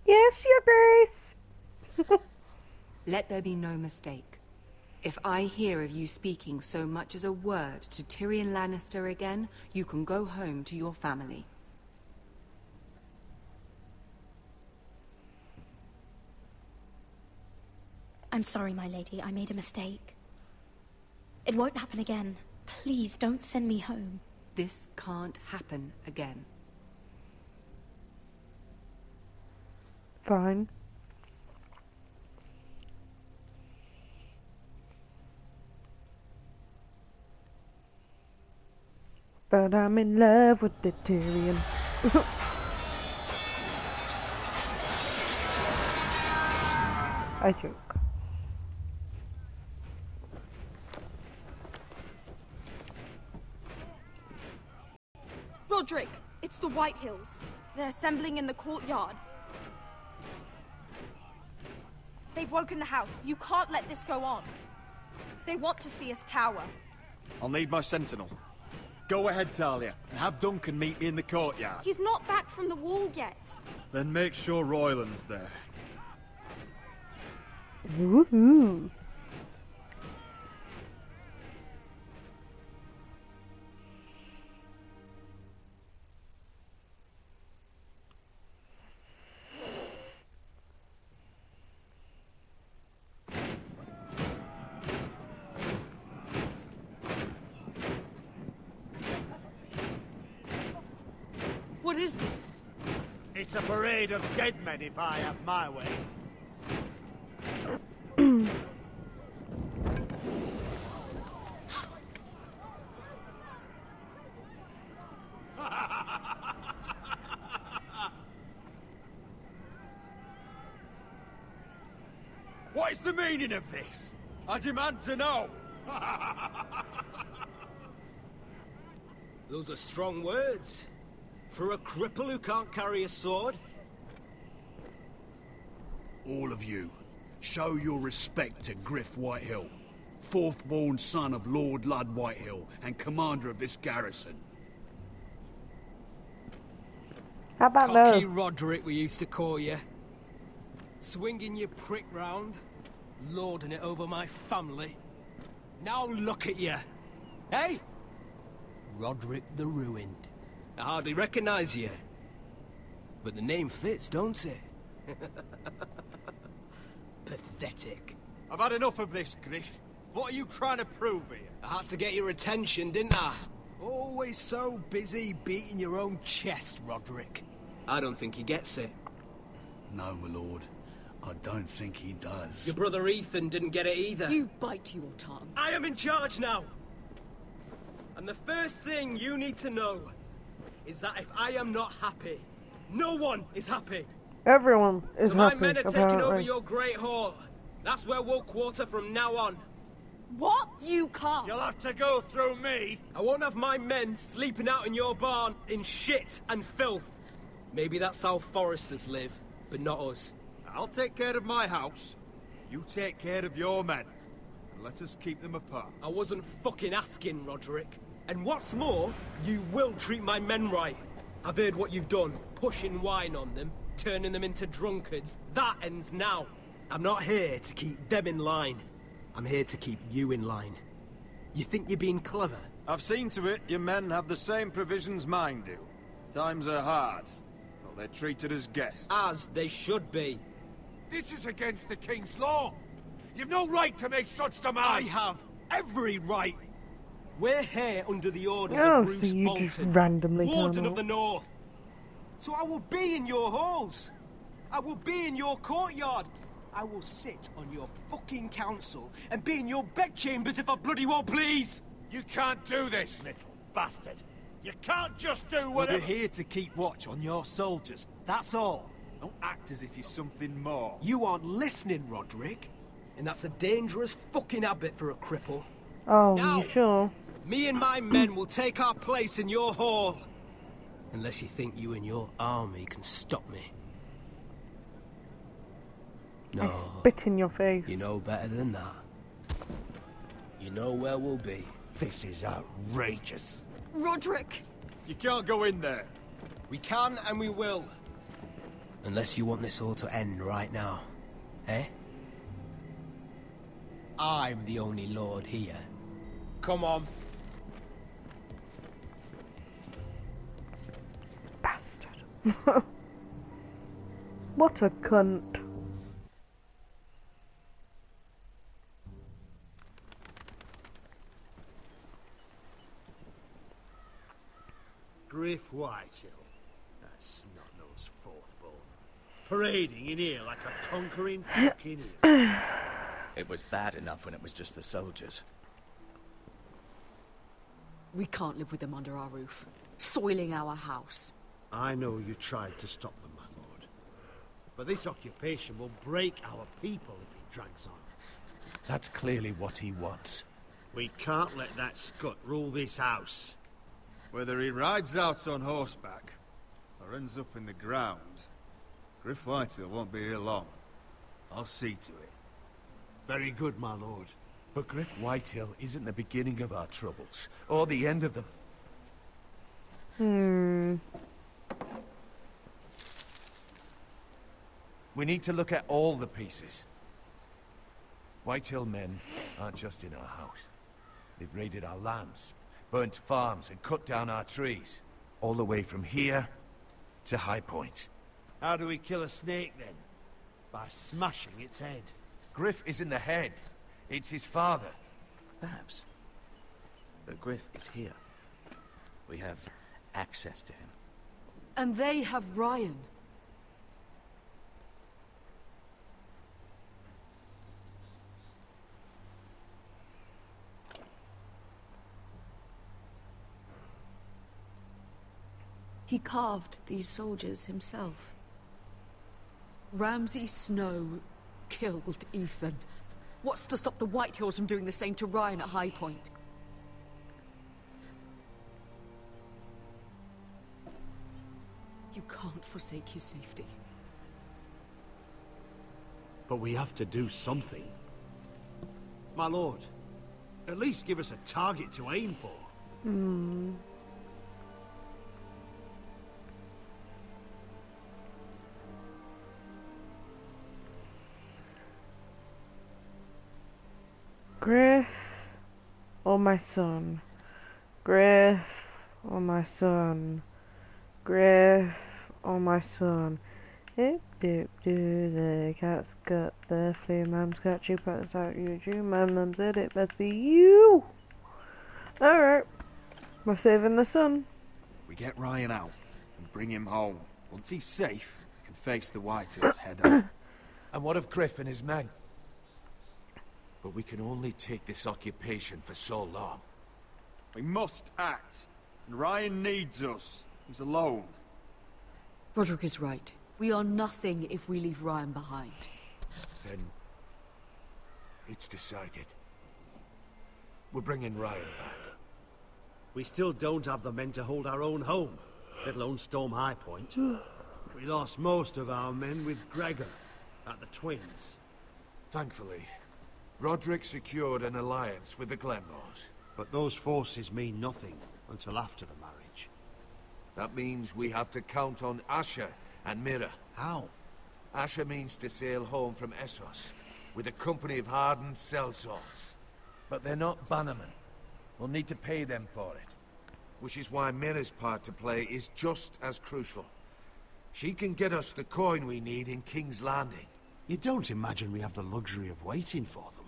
Speaker 1: Yes, Your Grace.
Speaker 6: Let there be no mistake. If I hear of you speaking so much as a word to Tyrion Lannister again, you can go home to your family.
Speaker 15: I'm sorry, my lady. I made a mistake. It won't happen again. Please, don't send me home.
Speaker 6: This can't happen again.
Speaker 1: Fine. But I'm in love with the Tyrion. I joke.
Speaker 17: Roderick, it's the White Hills. They're assembling in the courtyard. They've woken the house. You can't let this go on. They want to see us cower.
Speaker 18: I'll need my sentinel. Go ahead, Talia, and have Duncan meet me in the courtyard.
Speaker 17: He's not back from the wall yet.
Speaker 18: Then make sure Royland's there.
Speaker 1: Woohoo!
Speaker 17: What is this?
Speaker 19: It's a parade of dead men if I have my way.
Speaker 18: What is the meaning of this? I demand to know.
Speaker 5: Those are strong words. For a cripple who can't carry a sword?
Speaker 20: All of you, show your respect to Griff Whitehill, fourth-born son of Lord Ludd Whitehill and commander of this garrison.
Speaker 1: How about
Speaker 5: Cocky
Speaker 1: no?
Speaker 5: Roderick, we used to call you. Swinging your prick round, lording it over my family. Now look at you. Hey? Roderick the Ruined. I hardly recognize you. But the name fits, don't it? Pathetic.
Speaker 18: I've had enough of this, Griff. What are you trying to prove here?
Speaker 5: I had to get your attention, didn't I? Always so busy beating your own chest, Roderick. I don't think he gets it.
Speaker 20: No, my lord. I don't think he does.
Speaker 5: Your brother Ethan didn't get it either.
Speaker 6: You bite your tongue.
Speaker 5: I am in charge now! And the first thing you need to know is that if I am not happy, no one is happy.
Speaker 1: Everyone is
Speaker 5: so my
Speaker 1: happy,
Speaker 5: men are taking over
Speaker 1: apparently.
Speaker 5: your Great Hall. That's where we'll quarter from now on.
Speaker 17: What? You can't.
Speaker 19: You'll have to go through me.
Speaker 5: I won't have my men sleeping out in your barn in shit and filth. Maybe that's how Foresters live, but not us.
Speaker 18: I'll take care of my house. You take care of your men. And let us keep them apart.
Speaker 5: I wasn't fucking asking, Roderick. And what's more, you will treat my men right. I've heard what you've done, pushing wine on them, turning them into drunkards. That ends now. I'm not here to keep them in line. I'm here to keep you in line. You think you're being clever?
Speaker 18: I've seen to it your men have the same provisions mine do. Times are hard, but they're treated as guests.
Speaker 5: As they should be.
Speaker 19: This is against the King's law. You've no right to make such
Speaker 5: I
Speaker 19: demands.
Speaker 5: have every right. We're here under the orders
Speaker 1: Oh,
Speaker 5: of Bruce
Speaker 1: so you
Speaker 5: Bolton,
Speaker 1: just randomly
Speaker 5: Warden
Speaker 1: come
Speaker 5: of
Speaker 1: up.
Speaker 5: the North. So I will be in your halls. I will be in your courtyard. I will sit on your fucking council and be in your bedchambers if I bloody well please.
Speaker 19: You can't do this, little bastard. You can't just do
Speaker 18: We're
Speaker 19: whatever...
Speaker 18: here to keep watch on your soldiers. That's all. Don't act as if you're something more.
Speaker 5: You aren't listening, Roderick. And that's a dangerous fucking habit for a cripple.
Speaker 1: Oh,
Speaker 5: Now,
Speaker 1: you sure?
Speaker 5: me and my men will take our place in your hall. Unless you think you and your army can stop me.
Speaker 1: I
Speaker 5: No,
Speaker 1: spit in your face.
Speaker 5: you know better than that. You know where we'll be.
Speaker 19: This is outrageous.
Speaker 17: Roderick!
Speaker 18: You can't go in there.
Speaker 5: We can and we will. Unless you want this all to end right now. Eh? I'm the only lord here. Come on.
Speaker 1: Bastard. What a cunt.
Speaker 19: Griff Whitehill. That snot-nosed fourth-born. Parading in here like a conquering fucking hero.
Speaker 12: It was bad enough when it was just the soldiers.
Speaker 6: We can't live with them under our roof, soiling our house.
Speaker 19: I know you tried to stop them, my lord. But this occupation will break our people if it drags on.
Speaker 13: That's clearly what he wants.
Speaker 19: We can't let that scut rule this house.
Speaker 18: Whether he rides out on horseback or ends up in the ground, Griff Whitehill won't be here long. I'll see to it.
Speaker 19: Very good, my lord.
Speaker 13: But Griff Whitehill isn't the beginning of our troubles, or the end of them. We need to look at all the pieces. Whitehill men aren't just in our house. They've raided our lands, burnt farms and cut down our trees. All the way from here to High Point.
Speaker 19: How do we kill a snake, then? By smashing its head.
Speaker 13: Griff isn't the head. It's his father.
Speaker 12: Perhaps. But Griff is here. We have access to him.
Speaker 6: And they have Ryan.
Speaker 21: He carved these soldiers himself. Ramsay Snow killed Ethan. What's to stop the Whitehills from doing the same to Ryan at High Point? You can't forsake his safety.
Speaker 19: But we have to do something. My lord, at least give us a target to aim for.
Speaker 1: Griff or my son? Griff or my son? Griff or my son? Hip doop doo, the cat's got the flu, mum's got you, but it's out you, mum said it must be you. Alright, we're saving the sun.
Speaker 5: We get Ryan out and bring him home. Once he's safe, we can face the Whitehills head on.
Speaker 13: And what of Griff and his men? But we can only take this occupation for so long.
Speaker 5: We must act, and Ryan needs us. He's alone.
Speaker 21: Roderick is right. We are nothing if we leave Ryan behind.
Speaker 13: Then it's decided. We're bringing Ryan back.
Speaker 19: We still don't have the men to hold our own home, let alone storm High Point. We lost most of our men with Gregor at the Twins.
Speaker 13: Thankfully, Roderick secured an alliance with the Glenmores.
Speaker 19: But those forces mean nothing until after the marriage.
Speaker 13: That means we have to count on Asher and Mira.
Speaker 5: How?
Speaker 13: Asher means to sail home from Essos with a company of hardened sellswords.
Speaker 22: But they're not bannermen. We'll need to pay them for it.
Speaker 13: Which is why Mira's part to play is just as crucial. She can get us the coin we need in King's Landing.
Speaker 19: You don't imagine we have the luxury of waiting for them?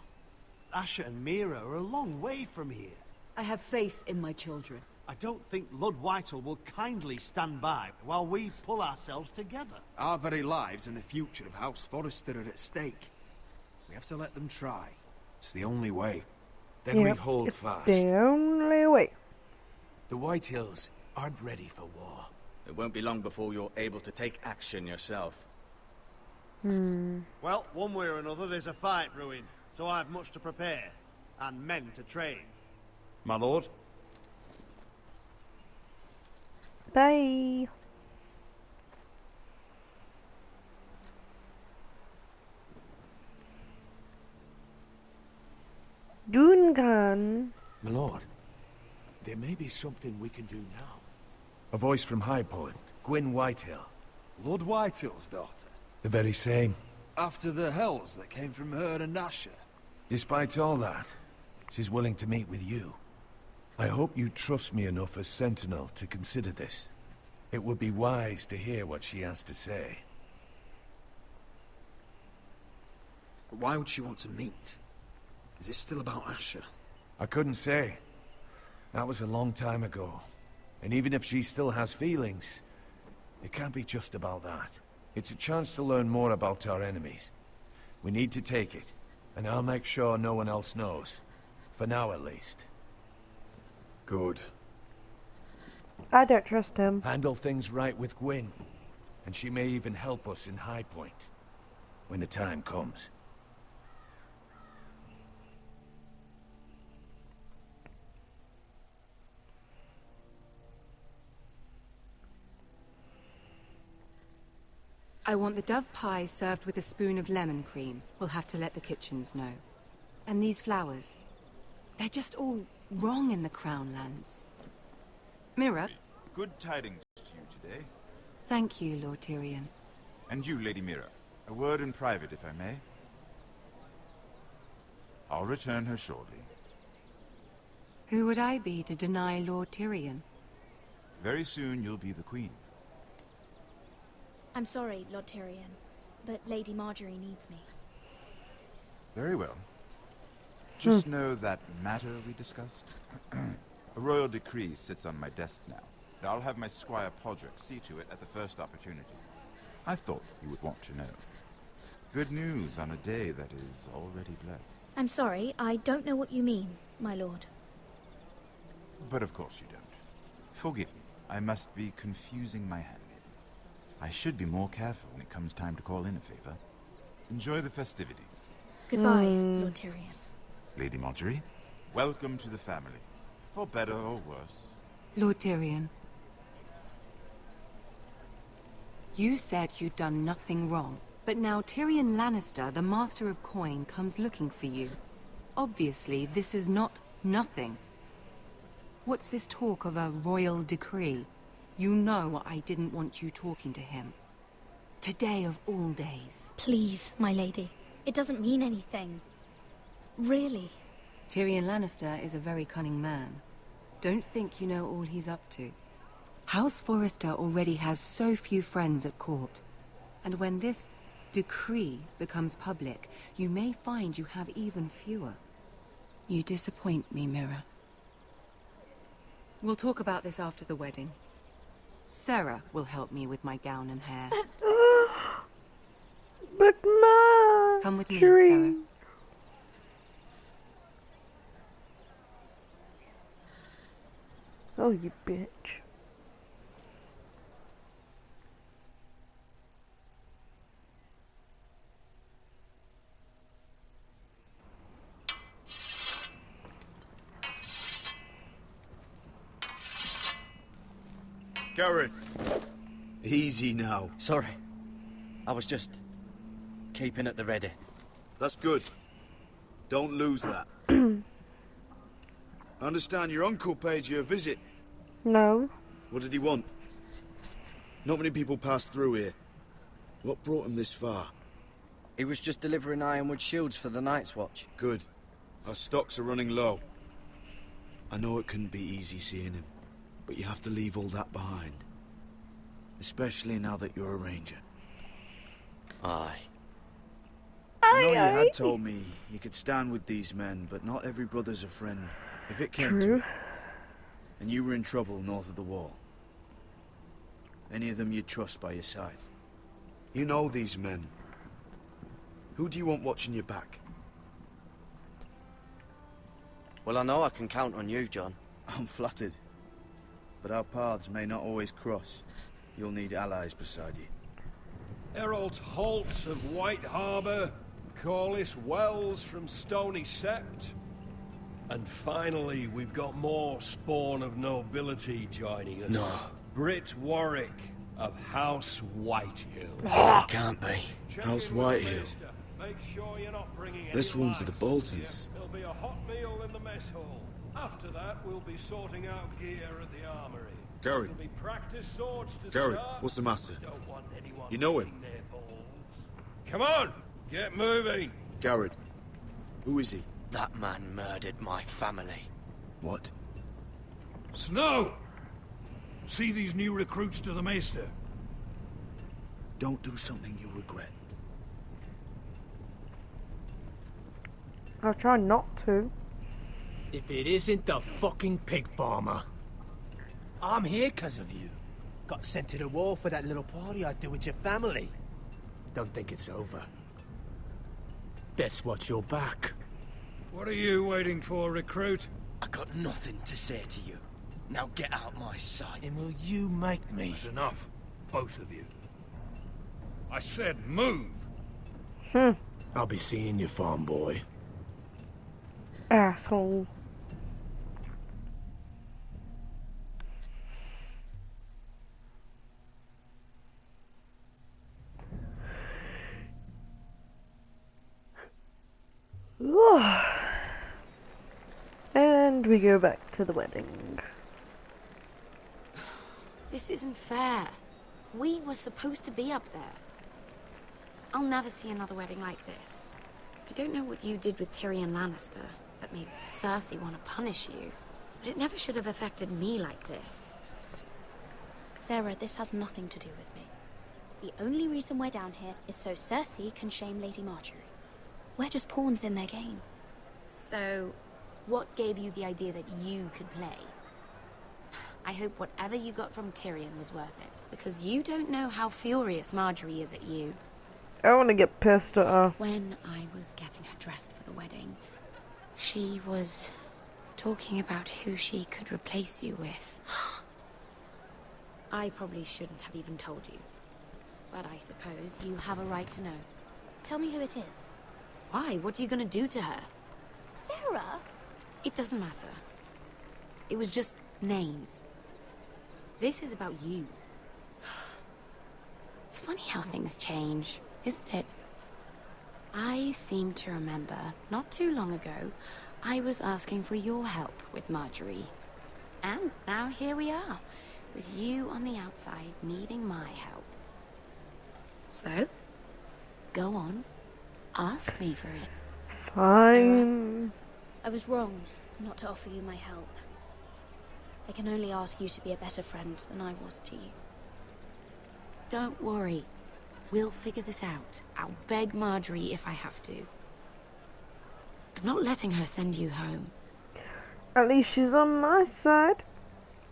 Speaker 19: Asher and Mira are a long way from here.
Speaker 21: I have faith in my children.
Speaker 19: I don't think Lord Whitehall will kindly stand by while we pull ourselves together.
Speaker 5: Our very lives and the future of House Forrester are at stake. We have to let them try. It's the only way.
Speaker 13: Then we hold fast.
Speaker 1: The only way.
Speaker 13: The Whitehills aren't ready for war.
Speaker 12: It won't be long before you're able to take action yourself.
Speaker 19: Well, one way or another, there's a fight brewing, so I have much to prepare, and men to train.
Speaker 22: My lord?
Speaker 1: Bye. Duncan.
Speaker 13: My lord, there may be something we can do now.
Speaker 22: A voice from High Point. Gwyn Whitehill.
Speaker 5: Lord Whitehill's daughter.
Speaker 22: The very same.
Speaker 5: After the hells that came from her and Asher.
Speaker 22: Despite all that, she's willing to meet with you. I hope you trust me enough as Sentinel to consider this. It would be wise to hear what she has to say.
Speaker 5: But why would she want to meet? Is it still about Asher?
Speaker 22: I couldn't say. That was a long time ago. And even if she still has feelings, it can't be just about that. It's a chance to learn more about our enemies. We need to take it, and I'll make sure no one else knows. For now, at least.
Speaker 5: Good.
Speaker 1: I don't trust him.
Speaker 22: Handle things right with Gwyn, and she may even help us in High Point, when the time comes.
Speaker 23: I want the dove pie served with a spoon of lemon cream. We'll have to let the kitchens know. And these flowers. They're just all wrong in the Crown lands. Mira?
Speaker 2: Good tidings to you today.
Speaker 23: Thank you, Lord Tyrion.
Speaker 2: And you, Lady Mira. A word in private, if I may. I'll return her shortly.
Speaker 23: Who would I be to deny Lord Tyrion?
Speaker 2: Very soon you'll be the Queen.
Speaker 15: I'm sorry, Lord Tyrion, but Lady Marjorie needs me.
Speaker 2: Very well. Just know that matter we discussed? A royal decree sits on my desk now. I'll have my squire Podrick see to it at the first opportunity. I thought you would want to know. Good news on a day that is already blessed.
Speaker 15: I'm sorry, I don't know what you mean, my lord.
Speaker 2: But of course you don't. Forgive me. I must be confusing my handmaidens. I should be more careful when it comes time to call in a favor. Enjoy the festivities.
Speaker 15: Goodbye, Lord Tyrion.
Speaker 2: Lady Marjorie, welcome to the family. For better or worse.
Speaker 23: Lord Tyrion. You said you'd done nothing wrong, but now Tyrion Lannister, the Master of Coin, comes looking for you. Obviously, this is not nothing. What's this talk of a royal decree? You know I didn't want you talking to him. Today of all days.
Speaker 15: Please, my lady. It doesn't mean anything. Really.
Speaker 23: Tyrion Lannister is a very cunning man. Don't think you know all he's up to. House Forrester already has so few friends at court. And when this decree becomes public, you may find you have even fewer. You disappoint me, Mira. We'll talk about this after the wedding. Sarah will help me with my gown and hair.
Speaker 1: But Marjorie...
Speaker 23: Come with me, Sarah.
Speaker 1: Oh, you bitch.
Speaker 12: Garrett! Easy now.
Speaker 10: Sorry. I was just keeping at the ready.
Speaker 12: That's good. Don't lose that. I understand your uncle paid you a visit.
Speaker 1: No.
Speaker 12: What did he want? Not many people pass through here. What brought him this far?
Speaker 10: He was just delivering Ironwood shields for the Night's Watch.
Speaker 12: Good. Our stocks are running low. I know it couldn't be easy seeing him, but you have to leave all that behind. Especially now that you're a ranger.
Speaker 10: Aye.
Speaker 12: I know you had told me you could stand with these men, but not every brother's a friend. If it came to it, and you were in trouble north of the wall, any of them you'd trust by your side. You know these men. Who do you want watching your back?
Speaker 10: Well, I know I can count on you, John.
Speaker 12: I'm flattered. But our paths may not always cross. You'll need allies beside you.
Speaker 8: Errol Holt of White Harbour, Corlys Wells from Stony Sept. And finally, we've got more spawn of nobility joining us.
Speaker 10: No.
Speaker 8: Britt Warwick of House Whitehill.
Speaker 10: It can't be.
Speaker 12: House Whitehill.
Speaker 8: Make sure you're not bringing any
Speaker 12: This one's for the
Speaker 8: lights.
Speaker 12: Boltons.
Speaker 8: There'll be a hot meal in the mess hall. After that, we'll be sorting out gear at the armory.
Speaker 12: Garrett.
Speaker 8: There'll be practice swords to
Speaker 12: Garrett,
Speaker 8: start.
Speaker 12: what's the matter?
Speaker 8: Don't want anyone
Speaker 12: You know him?
Speaker 8: licking their balls. Come on, get moving.
Speaker 12: Garrett. Who is he?
Speaker 10: That man murdered my family.
Speaker 12: What?
Speaker 9: Snow! See these new recruits to the Maester?
Speaker 12: Don't do something you'll regret.
Speaker 1: I'll try not to.
Speaker 11: If it isn't the fucking pig farmer. I'm here 'cause of you. Got sent to the war for that little party I do with your family. Don't think it's over. Best watch your back.
Speaker 9: What are you waiting for, recruit?
Speaker 10: I got nothing to say to you. Now get out my sight.
Speaker 11: And will you make me?
Speaker 9: That's enough. Both of you. I said move!
Speaker 11: I'll be seeing you, farm boy.
Speaker 1: Asshole. And we go back to the wedding.
Speaker 14: This isn't fair. We were supposed to be up there. I'll never see another wedding like this. I don't know what you did with Tyrion Lannister that made Cersei want to punish you, but it never should have affected me like this.
Speaker 15: Sarah, this has nothing to do with me. The only reason we're down here is so Cersei can shame Lady Marjorie. We're just pawns in their game.
Speaker 14: So, what gave you the idea that you could play? I hope whatever you got from Tyrion was worth it, because you don't know how furious Marjorie is at you.
Speaker 1: I want to get pissed at her.
Speaker 14: When I was getting her dressed for the wedding, she was talking about who she could replace you with. I probably shouldn't have even told you. But I suppose you have a right to know.
Speaker 15: Tell me who it is.
Speaker 14: Why? What are you gonna do to her?
Speaker 15: Sarah?
Speaker 14: It doesn't matter. It was just names. This is about you. It's funny how things change, isn't it? I seem to remember, not too long ago, I was asking for your help with Marjorie. And now here we are, with you on the outside needing my help. So, go on. Ask me for it.
Speaker 1: Fine.
Speaker 15: I was wrong not to offer you my help. I can only ask you to be a better friend than I was to you.
Speaker 14: Don't worry. We'll figure this out. I'll beg Marjorie if I have to. I'm not letting her send you home.
Speaker 1: At least she's on my side.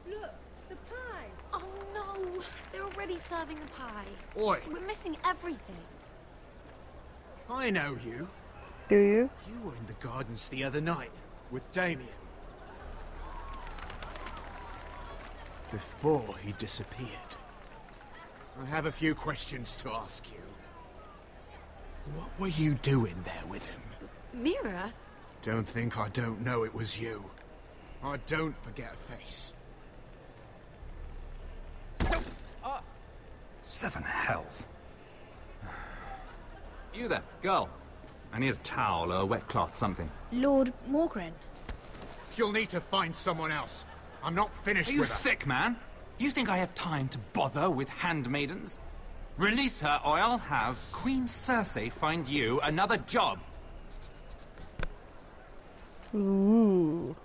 Speaker 14: Look, the pie! Oh no! They're already serving the pie.
Speaker 3: Oi!
Speaker 14: We're missing everything.
Speaker 3: I know you.
Speaker 1: Do you?
Speaker 3: You were in the gardens the other night with Damien. Before he disappeared. I have a few questions to ask you. What were you doing there with him?
Speaker 14: Mira?
Speaker 3: Don't think I don't know it was you. I don't forget a face.
Speaker 4: Seven hells. You there, girl. I need a towel or a wet cloth, something.
Speaker 15: Lord Morgren.
Speaker 3: You'll need to find someone else. I'm not finished
Speaker 4: Are you
Speaker 3: with her.
Speaker 4: sick, man? You think I have time to bother with handmaidens? Release her, or I'll have Queen Cersei find you another job.
Speaker 1: Ooh.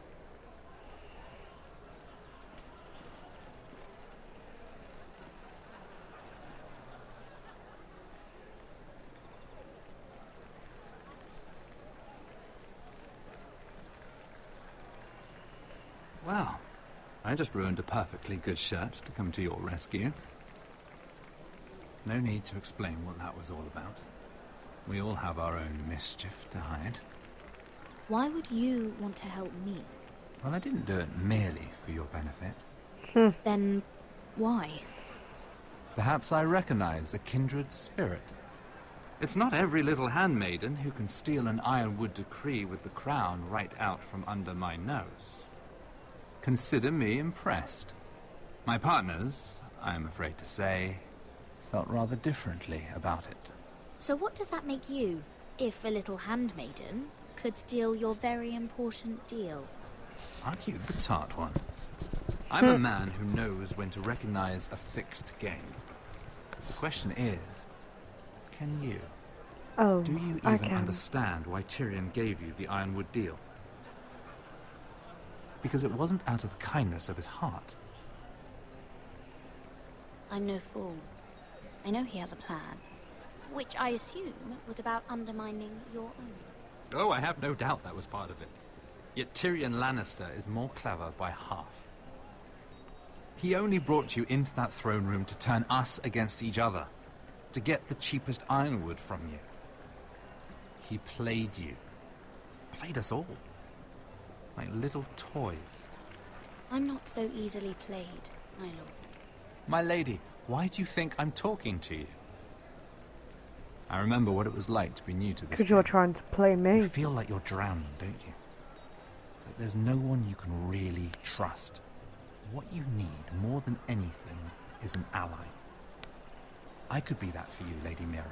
Speaker 4: Well, I just ruined a perfectly good shirt to come to your rescue. No need to explain what that was all about. We all have our own mischief to hide.
Speaker 15: Why would you want to help me?
Speaker 4: Well, I didn't do it merely for your benefit.
Speaker 15: Then why?
Speaker 4: Perhaps I recognize a kindred spirit. It's not every little handmaiden who can steal an ironwood decree with the crown right out from under my nose. Consider me impressed. My partners, I am afraid to say, felt rather differently about it.
Speaker 15: So what does that make you, if a little handmaiden could steal your very important deal?
Speaker 4: Aren't you the tart one? I'm a man who knows when to recognize a fixed game. The question is, can you?
Speaker 1: Oh,
Speaker 4: do you
Speaker 1: I
Speaker 4: even
Speaker 1: can.
Speaker 4: understand why Tyrion gave you the Ironwood deal? Because it wasn't out of the kindness of his heart.
Speaker 15: I'm no fool. I know he has a plan, which I assume was about undermining your own.
Speaker 4: Oh, I have no doubt that was part of it. Yet Tyrion Lannister is more clever by half. He only brought you into that throne room to turn us against each other, to get the cheapest ironwood from you. He played you. Played us all. Like little toys.
Speaker 15: I'm not so easily played, my lord.
Speaker 4: My lady, why do you think I'm talking to you? I remember what it was like to be new to this
Speaker 1: Because you're trying to play me.
Speaker 4: You feel like you're drowning, don't you? Like there's no one you can really trust. What you need, more than anything, is an ally. I could be that for you, Lady Mira.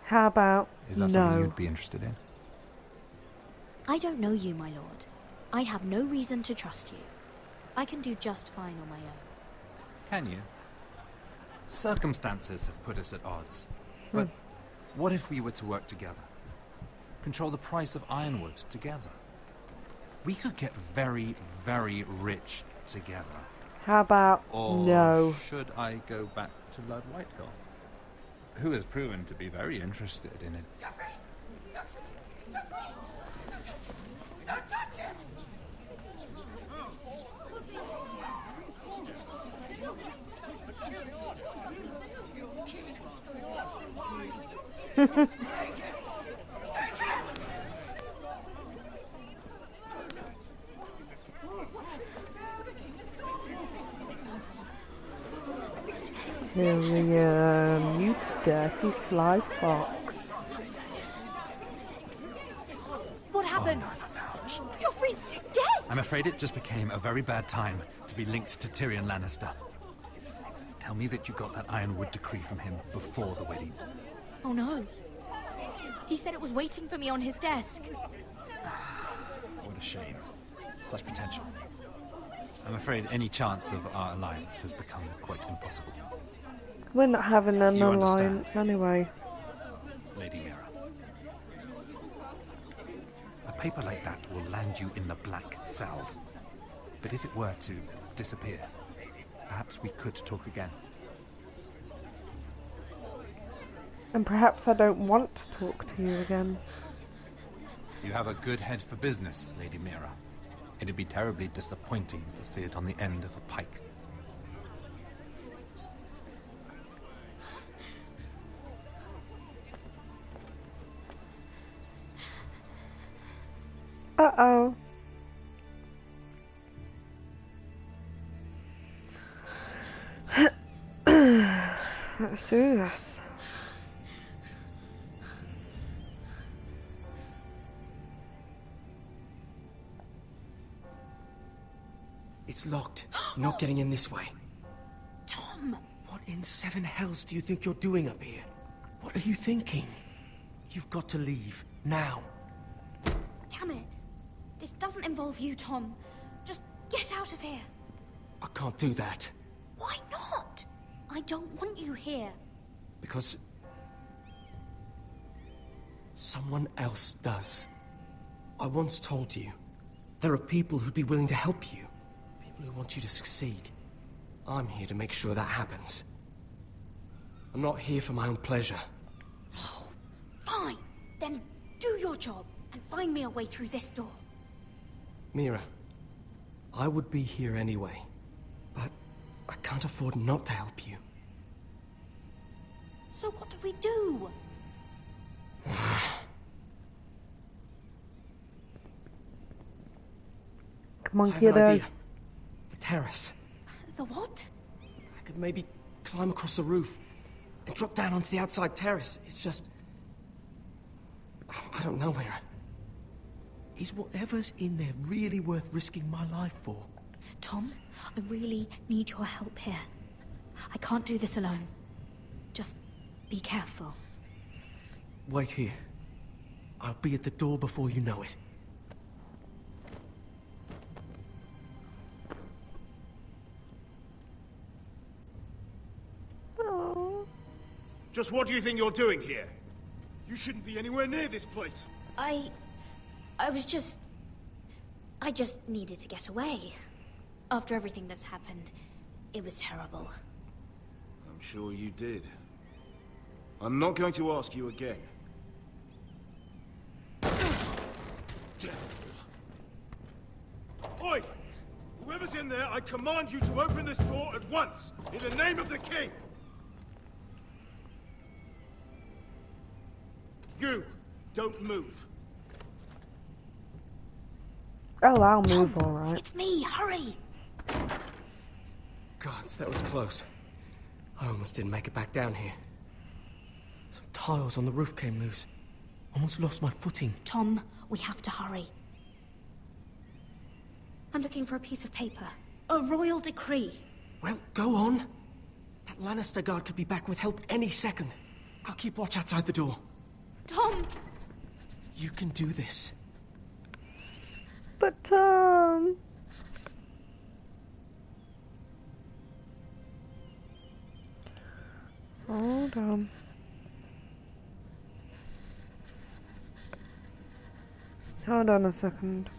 Speaker 1: How about
Speaker 4: Is that something you'd be interested in?
Speaker 15: I don't know you, my lord. I have no reason to trust you. I can do just fine on my own.
Speaker 4: Can you? Circumstances have put us at odds. But what if we were to work together? Control the price of ironwood together? We could get very, very rich together.
Speaker 1: How about
Speaker 4: Or
Speaker 1: no?
Speaker 4: should I go back to Lord Whitehill, who has proven to be very interested in it?
Speaker 1: Tyrion, you dirty sly fox.
Speaker 17: What happened? Joffrey's dead!
Speaker 4: I'm afraid it just became a very bad time to be linked to Tyrion Lannister. Tell me that you got that Ironwood decree from him before the wedding.
Speaker 15: Oh no. He said it was waiting for me on his desk.
Speaker 4: What a shame. Such potential. I'm afraid any chance of our alliance has become quite impossible.
Speaker 1: We're not having an
Speaker 4: You
Speaker 1: alliance anyway.
Speaker 4: Lady Mira. A paper like that will land you in the Black Cells. But if it were to disappear, perhaps we could talk again.
Speaker 1: And perhaps I don't want to talk to you again.
Speaker 4: You have a good head for business, Lady Mira. It'd be terribly disappointing to see it on the end of a pike.
Speaker 1: Uh-oh. Let's do this.
Speaker 5: It's locked. You're not getting in this way.
Speaker 15: Tom!
Speaker 5: What in seven hells do you think you're doing up here? What are you thinking? You've got to leave. Now.
Speaker 15: Damn it. This doesn't involve you, Tom. Just get out of here.
Speaker 5: I can't do that.
Speaker 15: Why not? I don't want you here.
Speaker 5: Because... someone else does. I once told you, there are people who'd be willing to help you. People who want you to succeed. I'm here to make sure that happens. I'm not here for my own pleasure.
Speaker 15: Oh, fine. Then do your job and find me a way through this door.
Speaker 5: Mira, I would be here anyway, but I can't afford not to help you.
Speaker 15: So what do we do?
Speaker 1: Come on,
Speaker 5: I have an
Speaker 1: kiddo.
Speaker 5: idea. The terrace.
Speaker 15: The what?
Speaker 5: I could maybe climb across the roof and drop down onto the outside terrace. It's just... I don't know, Mira. Is whatever's in there really worth risking my life for?
Speaker 15: Tom, I really need your help here. I can't do this alone. Just be careful.
Speaker 5: Wait here. I'll be at the door before you know it.
Speaker 13: Just what do you think you're doing here? You shouldn't be anywhere near this place.
Speaker 15: I just needed to get away. After everything that's happened, it was terrible.
Speaker 13: I'm sure you did. I'm not going to ask you again. Oi! Whoever's in there, I command you to open this door at once! In the name of the king! You! Don't move.
Speaker 1: Oh, I'll move, alright.
Speaker 15: It's me, hurry!
Speaker 5: Gods, that was close. I almost didn't make it back down here. Some tiles on the roof came loose. Almost lost my footing.
Speaker 15: Tom, we have to hurry. I'm looking for a piece of paper. A royal decree.
Speaker 5: Well, go on. That Lannister guard could be back with help any second. I'll keep watch outside the door.
Speaker 15: Tom!
Speaker 5: You can do this.
Speaker 1: But, Tom... Hold on. Hold on a second.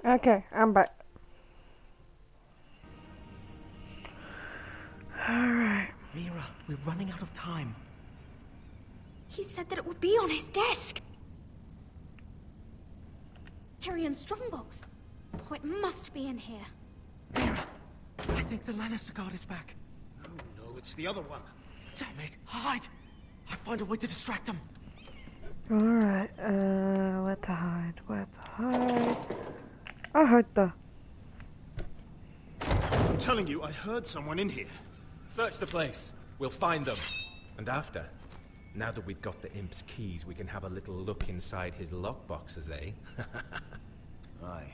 Speaker 1: Okay, I'm back. Alright.
Speaker 7: Mira, we're running out of time.
Speaker 15: He said that it would be on his desk. Tyrion's strongbox. Oh, it must be in here.
Speaker 5: I think the Lannister guard is back.
Speaker 19: No, it's the other one.
Speaker 5: Damn it! Hide! I'll find a way to distract them.
Speaker 1: Alright, where to hide? Where to hide? I heard the...
Speaker 19: I'm telling you, I heard someone in here.
Speaker 16: Search the place. We'll find them. And after, now that we've got the imp's keys, we can have a little look inside his lockboxes, eh?
Speaker 12: Aye.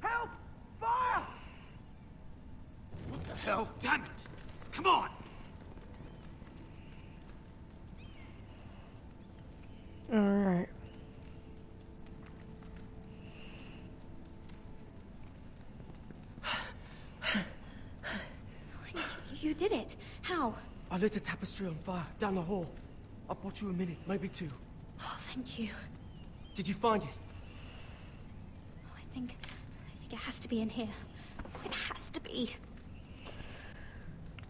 Speaker 19: Help! Fire! What the hell? Damn it! Come on!
Speaker 1: Alright.
Speaker 15: You did it. How?
Speaker 5: I lit a tapestry on fire down the hall. I bought you a minute, maybe two.
Speaker 15: Oh, thank you.
Speaker 5: Did you find it?
Speaker 15: Oh, I think it has to be in here. It has to be.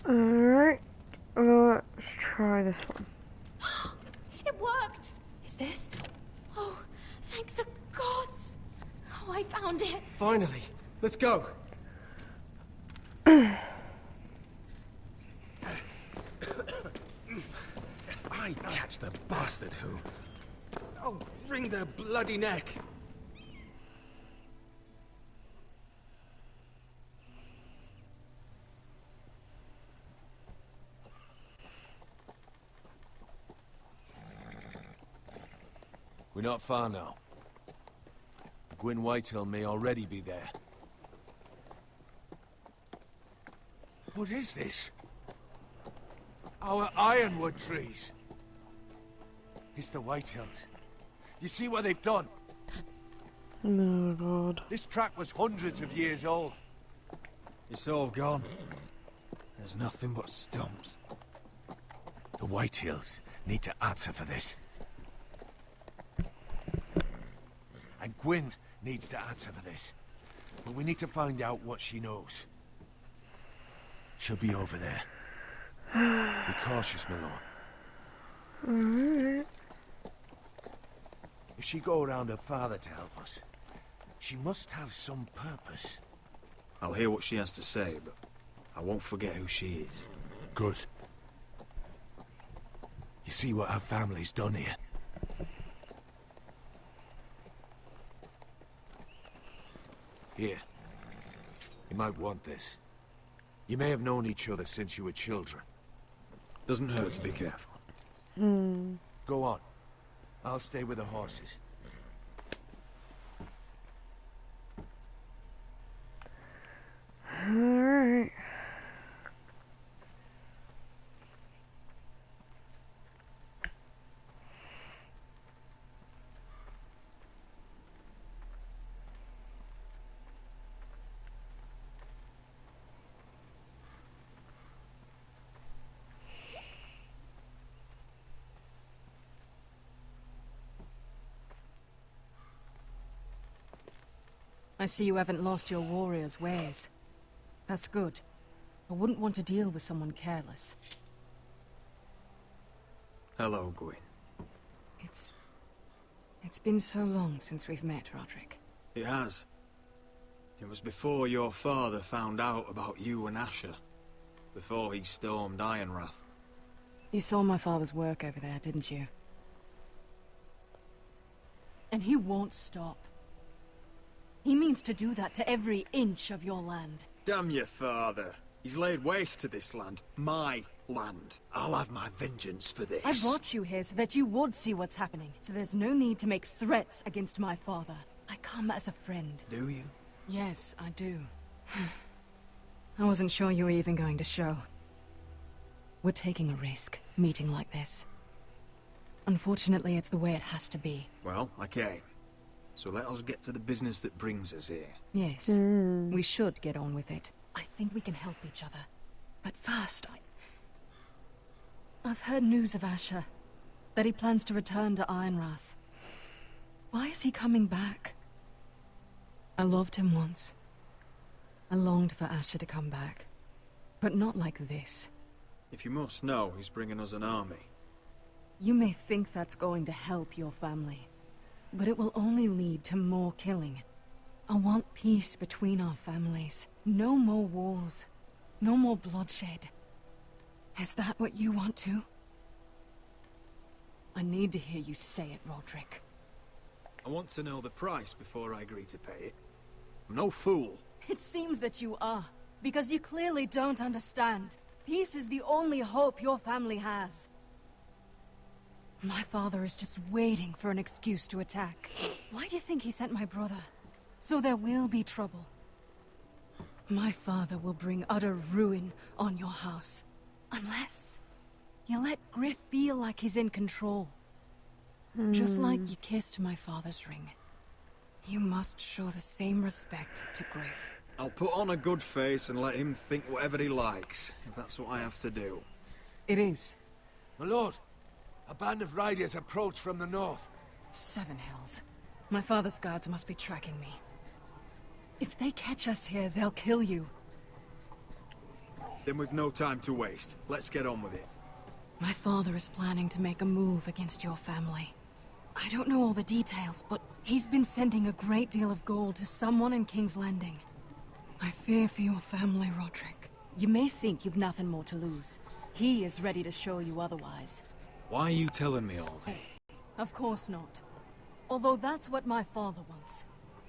Speaker 1: Alright. Let's try this one.
Speaker 15: It worked! Is this? Oh, thank the gods! Oh, I found it!
Speaker 5: Finally. Let's go.
Speaker 16: I catch the bastard who... I'll wring their bloody neck.
Speaker 22: We're not far now. Gwyn Whitehill may already be there.
Speaker 13: What is this? Our ironwood trees. It's the Whitehills. You see what they've done?
Speaker 1: No, God.
Speaker 13: This track was hundreds of years old.
Speaker 22: It's all gone. There's nothing but stumps.
Speaker 13: The Whitehills need to answer for this. And Gwyn needs to answer for this. But we need to find out what she knows. She'll be over there. Be cautious, my lord.
Speaker 1: Alright.
Speaker 13: If she go around her father to help us, she must have some purpose.
Speaker 20: I'll hear what she has to say, but I won't forget who she is.
Speaker 13: Good. You see what our family's done here?
Speaker 22: Here. You might want this. You may have known each other since you were children.
Speaker 20: Doesn't hurt to be careful.
Speaker 13: Go on. I'll stay with the horses.
Speaker 1: Alright.
Speaker 21: I see you haven't lost your warrior's ways. That's good. I wouldn't want to deal with someone careless.
Speaker 20: Hello, Gwyn.
Speaker 21: It's been so long since we've met, Roderick.
Speaker 20: It has. It was before your father found out about you and Asher. Before he stormed Ironrath.
Speaker 21: You saw my father's work over there, didn't you? And he won't stop. He means to do that to every inch of your land.
Speaker 20: Damn your father. He's laid waste to this land. My land.
Speaker 19: I'll have my vengeance for this.
Speaker 21: I brought you here so that you would see what's happening. So there's no need to make threats against my father. I come as a friend.
Speaker 20: Do you?
Speaker 21: Yes, I do. I wasn't sure you were even going to show. We're taking a risk, meeting like this. Unfortunately, it's the way it has to be.
Speaker 20: Well, I came. So let us get to the business that brings us here.
Speaker 21: Yes, we should get on with it. I think we can help each other. But first, I've heard news of Asher. That he plans to return to Ironrath. Why is he coming back? I loved him once. I longed for Asher to come back. But not like this.
Speaker 20: If you must know, he's bringing us an army.
Speaker 21: You may think that's going to help your family. But it will only lead to more killing. I want peace between our families. No more wars. No more bloodshed. Is that what you want too? I need to hear you say it, Roderick.
Speaker 20: I want to know the price before I agree to pay it. I'm no fool.
Speaker 21: It seems that you are, because you clearly don't understand. Peace is the only hope your family has. My father is just waiting for an excuse to attack. Why do you think he sent my brother? So there will be trouble. My father will bring utter ruin on your house. Unless you let Griff feel like he's in control. Just like you kissed my father's ring. You must show the same respect to Griff.
Speaker 20: I'll put on a good face and let him think whatever he likes, if that's what I have to do.
Speaker 21: It is.
Speaker 13: My lord, a band of riders approach from the north.
Speaker 21: Seven Hills. My father's guards must be tracking me. If they catch us here, they'll kill you.
Speaker 20: Then we've no time to waste. Let's get on with it.
Speaker 21: My father is planning to make a move against your family. I don't know all the details, but he's been sending a great deal of gold to someone in King's Landing. I fear for your family, Roderick. You may think you've nothing more to lose. He is ready to show you otherwise.
Speaker 20: Why are you telling me all this?
Speaker 21: Of course not. Although that's what my father wants.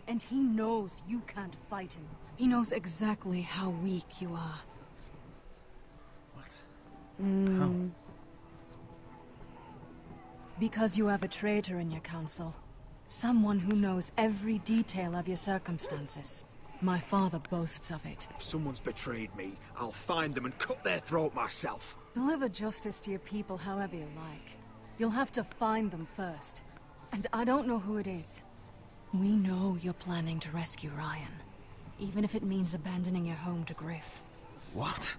Speaker 21: And he knows you can't fight him. He knows exactly how weak you are.
Speaker 20: What? How?
Speaker 21: Because you have a traitor in your council. Someone who knows every detail of your circumstances. My father boasts of it.
Speaker 20: If someone's betrayed me, I'll find them and cut their throat myself.
Speaker 21: Deliver justice to your people however you like. You'll have to find them first. And I don't know who it is. We know you're planning to rescue Ryan. Even if it means abandoning your home to Griff.
Speaker 20: What?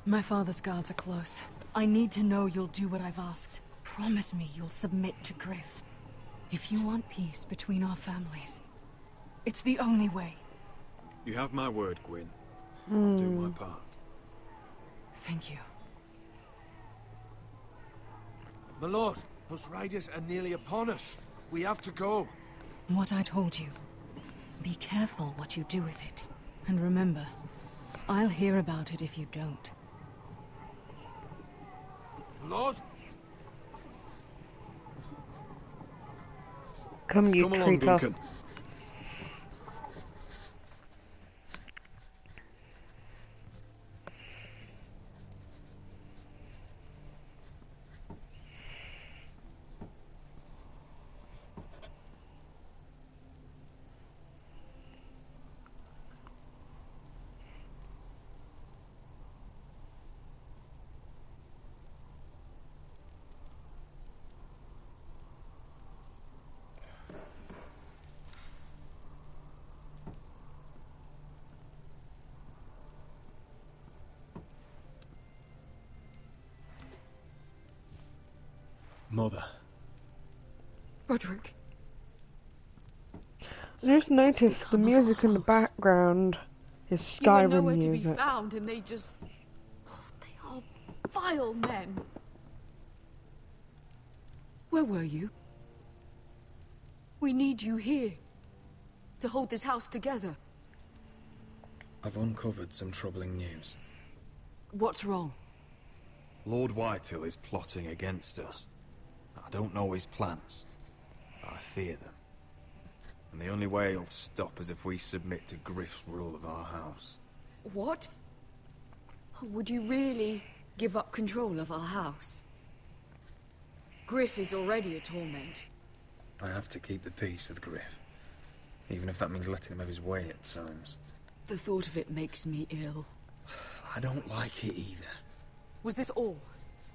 Speaker 21: My father's guards are close. I need to know you'll do what I've asked. Promise me you'll submit to Griff. If you want peace between our families, it's the only way.
Speaker 20: You have my word, Gwyn. I'll do my part.
Speaker 21: Thank you.
Speaker 13: My lord, those riders are nearly upon us. We have to go.
Speaker 21: What I told you. Be careful what you do with it. And remember, I'll hear about it if you don't.
Speaker 13: Lord?
Speaker 1: Come, you
Speaker 20: Come along,
Speaker 1: traitor.
Speaker 20: Duncan. Mother.
Speaker 17: Roderick.
Speaker 1: I just noticed the music in the background is
Speaker 17: You were
Speaker 1: Skyrim
Speaker 17: nowhere to be
Speaker 1: music.
Speaker 17: found, and they just... they are vile men. Where were you? We need you here. To hold this house together.
Speaker 20: I've uncovered some troubling news.
Speaker 17: What's wrong?
Speaker 20: Lord Whitehill is plotting against us. I don't know his plans, but I fear them. And the only way he'll stop is if we submit to Griff's rule of our house.
Speaker 17: What? Would you really give up control of our house? Griff is already a torment.
Speaker 20: I have to keep the peace with Griff, even if that means letting him have his way at times.
Speaker 17: The thought of it makes me ill.
Speaker 20: I don't like it either.
Speaker 17: Was this all?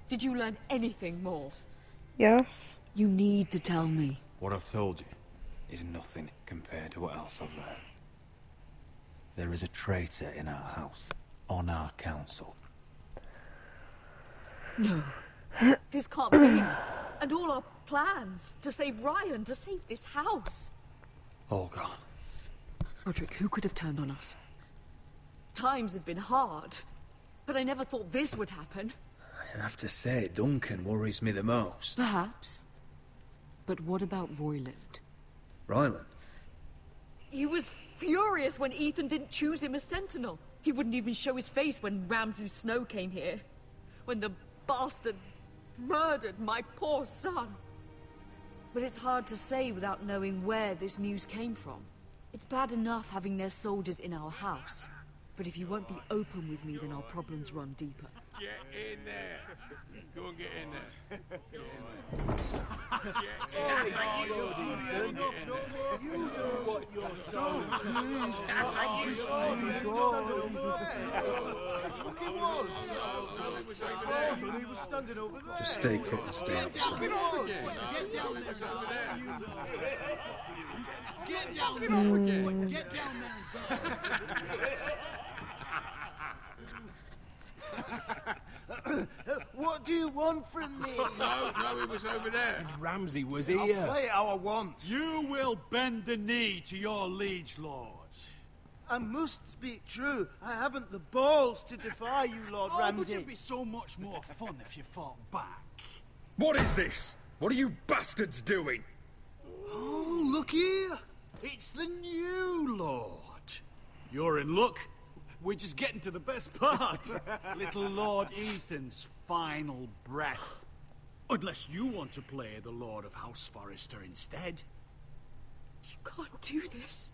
Speaker 17: Did you learn anything more?
Speaker 1: Yes.
Speaker 17: You need to tell me.
Speaker 20: What I've told you is nothing compared to what else I've learned. There is a traitor in our house, on our council.
Speaker 17: No. This can't be. And all our plans to save Ryan, to save this house.
Speaker 20: Olga.
Speaker 17: Roderick, who could have turned on us? Times have been hard, but I never thought this would happen.
Speaker 20: I have to say, Duncan worries me the most.
Speaker 17: Perhaps. But what about Royland?
Speaker 20: Ryland?
Speaker 17: He was furious when Ethan didn't choose him as Sentinel. He wouldn't even show his face when Ramsay Snow came here. When the bastard murdered my poor son. But it's hard to say without knowing where this news came from. It's bad enough having their soldiers in our house. But if you won't be open with me, then our problems run deeper.
Speaker 8: Get in there. Go and get in there. Get in there.
Speaker 13: You do what you're told. Just fucking was. He was standing over there.
Speaker 20: Just stay put and stay out of sight.
Speaker 13: Get down there. Get down there. What do you want from me?
Speaker 8: No, he was over there.
Speaker 19: And Ramsay was
Speaker 13: I'll
Speaker 19: here.
Speaker 13: play how I want.
Speaker 2: You will bend the knee to your liege lord.
Speaker 13: I must speak true. I haven't the balls to defy you, Lord Ramsay.
Speaker 2: But it'd be so much more fun if you fought back.
Speaker 20: What is this? What are you bastards doing?
Speaker 2: Oh, look here. It's the new lord. You're in luck. We're just getting to the best part. Little Lord Ethan's final breath. Unless you want to play the Lord of House Forrester instead.
Speaker 17: You can't do this.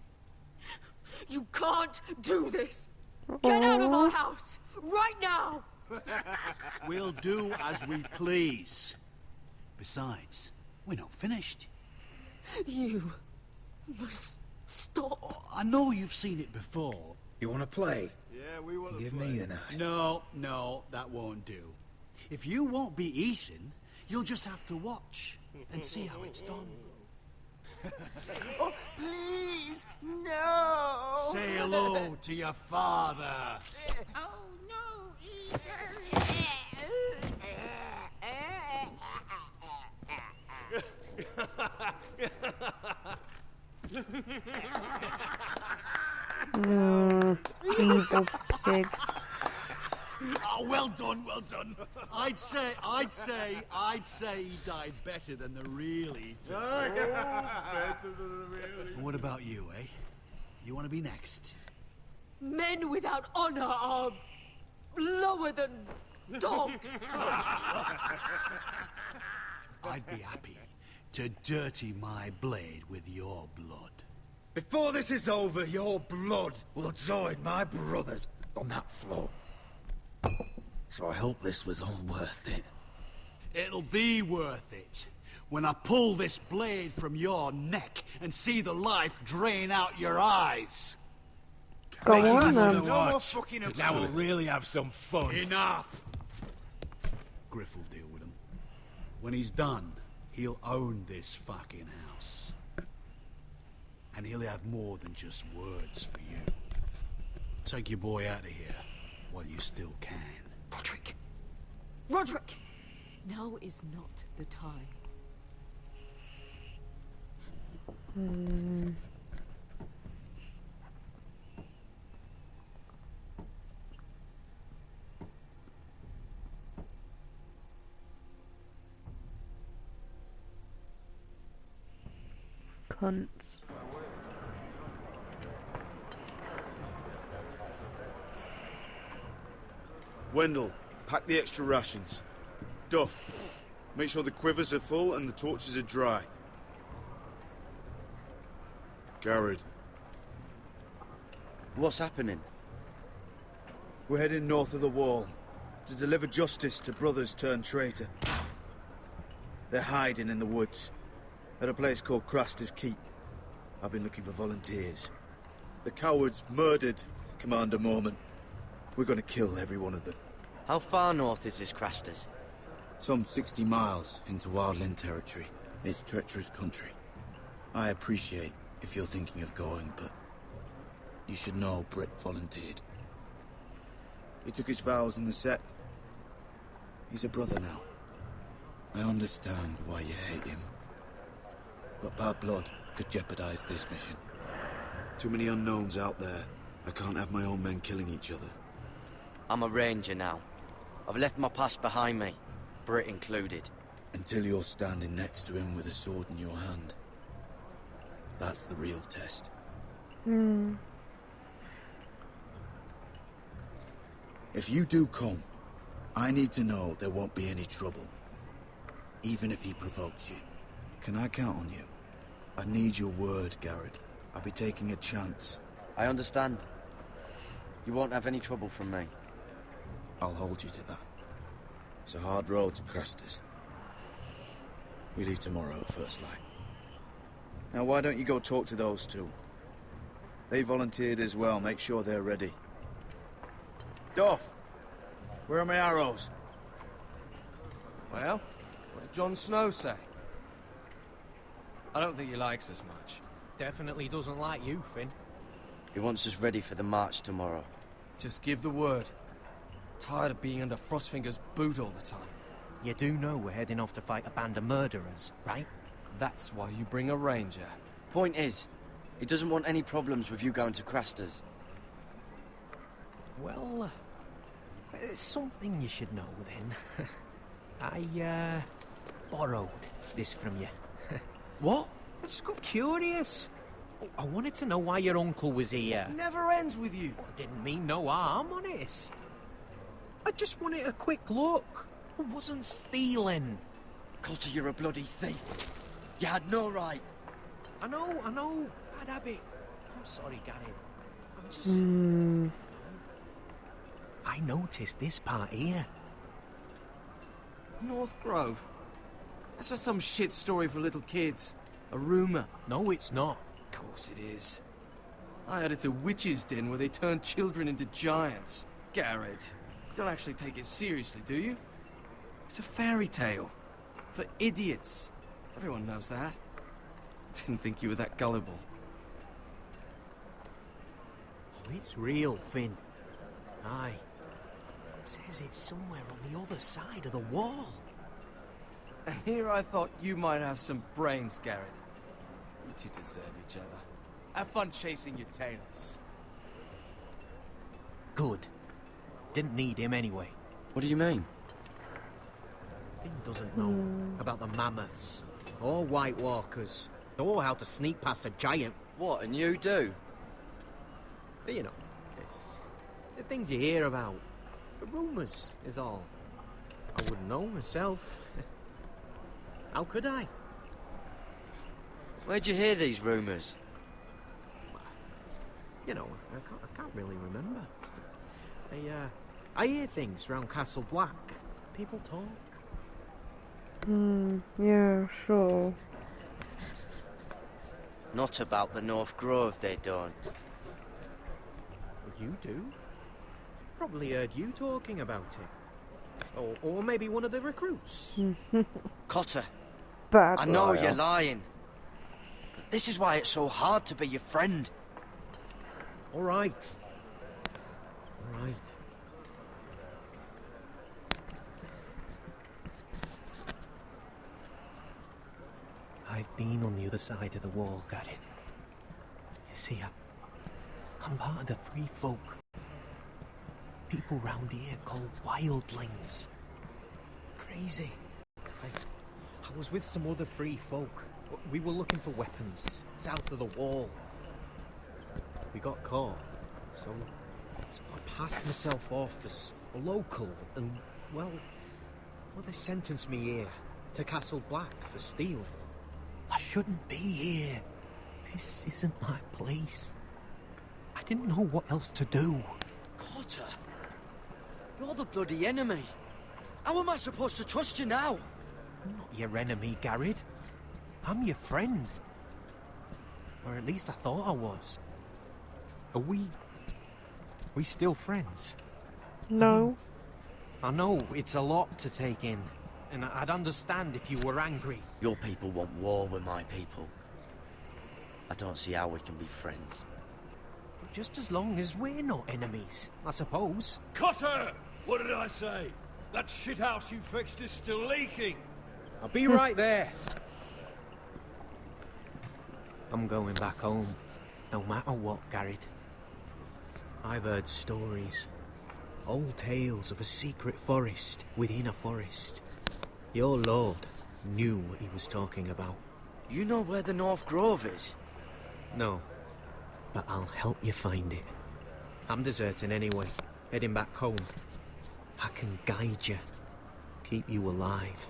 Speaker 17: You can't do this. Get out of our house, right now.
Speaker 2: We'll do as we please. Besides, we're not finished.
Speaker 17: You must stop.
Speaker 2: Oh, I know you've seen it before.
Speaker 20: You want to play?
Speaker 13: Yeah, we want to
Speaker 20: Give
Speaker 13: play.
Speaker 20: me the knife.
Speaker 2: No, that won't do. If you won't be Ethan, you'll just have to watch and see how it's done.
Speaker 13: Oh, please, no!
Speaker 2: Say hello to your father.
Speaker 13: Oh, no, Ethan!
Speaker 1: Evil pigs.
Speaker 2: Oh, well done, well done. I'd say he died better than the real Ethan.
Speaker 13: Better than the real.
Speaker 2: What about you, eh? You want to be next?
Speaker 17: Men without honor are lower than dogs.
Speaker 2: I'd be happy to dirty my blade with your blood.
Speaker 20: Before this is over, your blood will join my brother's on that floor. So I hope this was all worth it.
Speaker 2: It'll be worth it when I pull this blade from your neck and see the life drain out your eyes.
Speaker 1: Go on, then.
Speaker 13: No more fucking up.
Speaker 2: Now we'll really have some fun. Enough! Griff will deal with him. When he's done, he'll own this fucking house. And he'll have more than just words for you. Take your boy out of here while you still can.
Speaker 17: Roderick! Roderick! Now is not the time.
Speaker 1: Cunts.
Speaker 12: Wendell, pack the extra rations. Duff, make sure the quivers are full and the torches are dry. Garrett.
Speaker 10: What's happening?
Speaker 12: We're heading north of the wall to deliver justice to brothers turned traitor. They're hiding in the woods at a place called Craster's Keep. I've been looking for volunteers. The cowards murdered Commander Mormon. We're gonna kill every one of them.
Speaker 10: How far north is this Craster's?
Speaker 12: Some 60 miles into Wildland territory. It's treacherous country. I appreciate if you're thinking of going, but you should know Britt volunteered. He took his vows in the sect. He's a brother now. I understand why you hate him. But bad blood could jeopardize this mission. Too many unknowns out there. I can't have my own men killing each other.
Speaker 10: I'm a ranger now. I've left my past behind me, Brit included.
Speaker 12: Until you're standing next to him with a sword in your hand. That's the real test. If you do come, I need to know there won't be any trouble. Even if he provokes you. Can I count on you? I need your word, Garrett. I'll be taking a chance.
Speaker 10: I understand. You won't have any trouble from me.
Speaker 12: I'll hold you to that. It's a hard road to Crastus. We leave tomorrow at first light. Now why don't you go talk to those two? They volunteered as well. Make sure they're ready. Doff! Where are my arrows?
Speaker 5: Well, what did Jon Snow say? I don't think he likes us much.
Speaker 11: Definitely doesn't like you, Finn.
Speaker 10: He wants us ready for the march tomorrow.
Speaker 5: Just give the word. Tired of being under Frostfinger's boot all the time.
Speaker 11: You do know we're heading off to fight a band of murderers, right?
Speaker 5: That's why you bring a ranger.
Speaker 10: Point is, he doesn't want any problems with you going to Crastus.
Speaker 11: Well, there's something you should know then. I, borrowed this from you. What? I just got curious. I wanted to know why your uncle was here.
Speaker 5: Never ends with you.
Speaker 11: I didn't mean no harm, honest. I just wanted a quick look. I wasn't stealing.
Speaker 10: Cotter, you're a bloody thief. You had no right.
Speaker 11: I know. Bad habit. I'm sorry, Garrett. I'm just... I noticed this part here.
Speaker 5: North Grove? That's just some shit story for little kids. A rumour.
Speaker 11: No, it's not.
Speaker 5: Of course it is. I heard it's a witch's den where they turn children into giants. Garrett, you don't actually take it seriously, do you? It's a fairy tale. For idiots. Everyone knows that. Didn't think you were that gullible.
Speaker 11: Oh, it's real, Finn. Aye. It says it's somewhere on the other side of the wall.
Speaker 5: And here I thought you might have some brains, Garrett. You two deserve each other. Have fun chasing your tails.
Speaker 11: Good. Didn't need him anyway.
Speaker 10: What do you mean?
Speaker 11: Finn doesn't know about the mammoths, or White Walkers, or how to sneak past a giant.
Speaker 10: What, and you do?
Speaker 11: You know, it's the things you hear about. The rumours is all. I wouldn't know myself. How could I?
Speaker 10: Where'd you hear these rumours?
Speaker 11: You know, I can't really remember. I hear things round Castle Black. People talk.
Speaker 1: Yeah, sure.
Speaker 10: Not about the North Grove, they don't.
Speaker 11: You do? Probably heard you talking about it. Or maybe one of the recruits.
Speaker 10: Cotter,
Speaker 1: Bad
Speaker 10: I know
Speaker 1: Royal.
Speaker 10: you're lying. This is why it's so hard to be your friend.
Speaker 11: All right. All right. I've been on the other side of the wall, Garrett. You see, I'm part of the free folk. People round here called wildlings. Crazy. I was with some other free folk. We were looking for weapons south of the wall. We got caught, so I passed myself off as a local, and well, they sentenced me here to Castle Black for stealing. I shouldn't be here. This isn't my place. I didn't know what else to do.
Speaker 10: Cotter, you're the bloody enemy. How am I supposed to trust you now?
Speaker 11: I'm not your enemy, Garrett. I'm your friend. Or at least I thought I was. Are we still friends?
Speaker 1: No.
Speaker 11: I know it's a lot to take in, and I'd understand if you were angry.
Speaker 10: Your people want war with my people. I don't see how we can be friends.
Speaker 11: Just as long as we're not enemies, I suppose.
Speaker 9: Cotter! What did I say? That shithouse you fixed is still leaking.
Speaker 11: I'll be right there. I'm going back home, no matter what, Garrett. I've heard stories. Old tales of a secret forest within a forest. Your lord knew what he was talking about.
Speaker 10: You know where the North Grove is?
Speaker 11: No, but I'll help you find it. I'm deserting anyway, heading back home. I can guide you, keep you alive.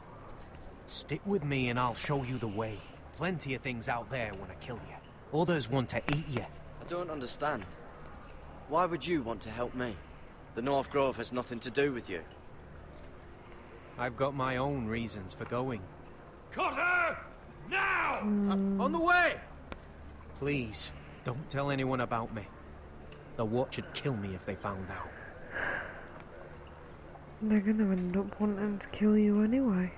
Speaker 11: Stick with me and I'll show you the way. Plenty of things out there want to kill you. Others want to eat you.
Speaker 10: I don't understand. Why would you want to help me? The North Grove has nothing to do with you.
Speaker 11: I've got my own reasons for going.
Speaker 9: Cotter! Now!
Speaker 11: On the way! Please, don't tell anyone about me. The Watch would kill me if they found out.
Speaker 1: They're gonna end up wanting to kill you anyway.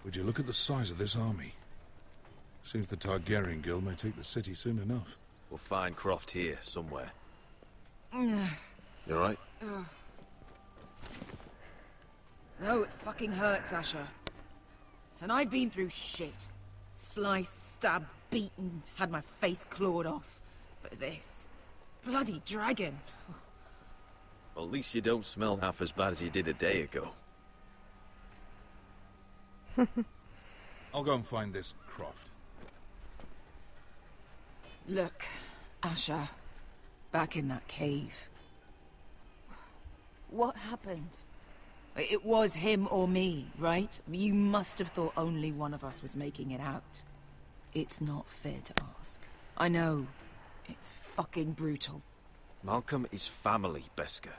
Speaker 6: Would you look at the size of this army? Seems the Targaryen Guild may take the city soon enough.
Speaker 20: We'll find Croft here, somewhere. You alright?
Speaker 18: No, it fucking hurts, Asher. And I've been through shit. Sliced, stabbed, beaten, had my face clawed off. But this... bloody dragon.
Speaker 20: Well, at least you don't smell half as bad as you did a day ago.
Speaker 6: I'll go and find this Croft.
Speaker 18: Look, Asher. Back in that cave. What happened? It was him or me, right? You must have thought only one of us was making it out. It's not fair to ask. I know. It's fucking brutal.
Speaker 20: Malcolm is family, Beskha.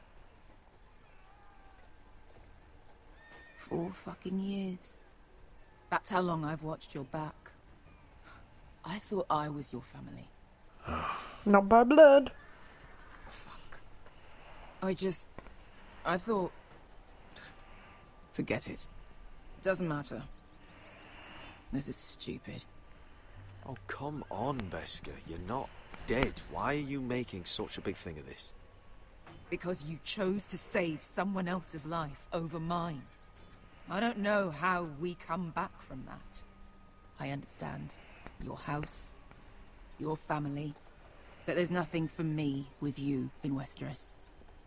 Speaker 18: 4 fucking years. That's how long I've watched your back. I thought I was your family.
Speaker 1: Not by blood.
Speaker 18: I thought... Forget it. Doesn't matter. This is stupid.
Speaker 20: Oh, come on, Beskha. You're not dead. Why are you making such a big thing of this?
Speaker 18: Because you chose to save someone else's life over mine. I don't know how we come back from that. I understand. Your house, your family. But there's nothing for me with you in Westeros.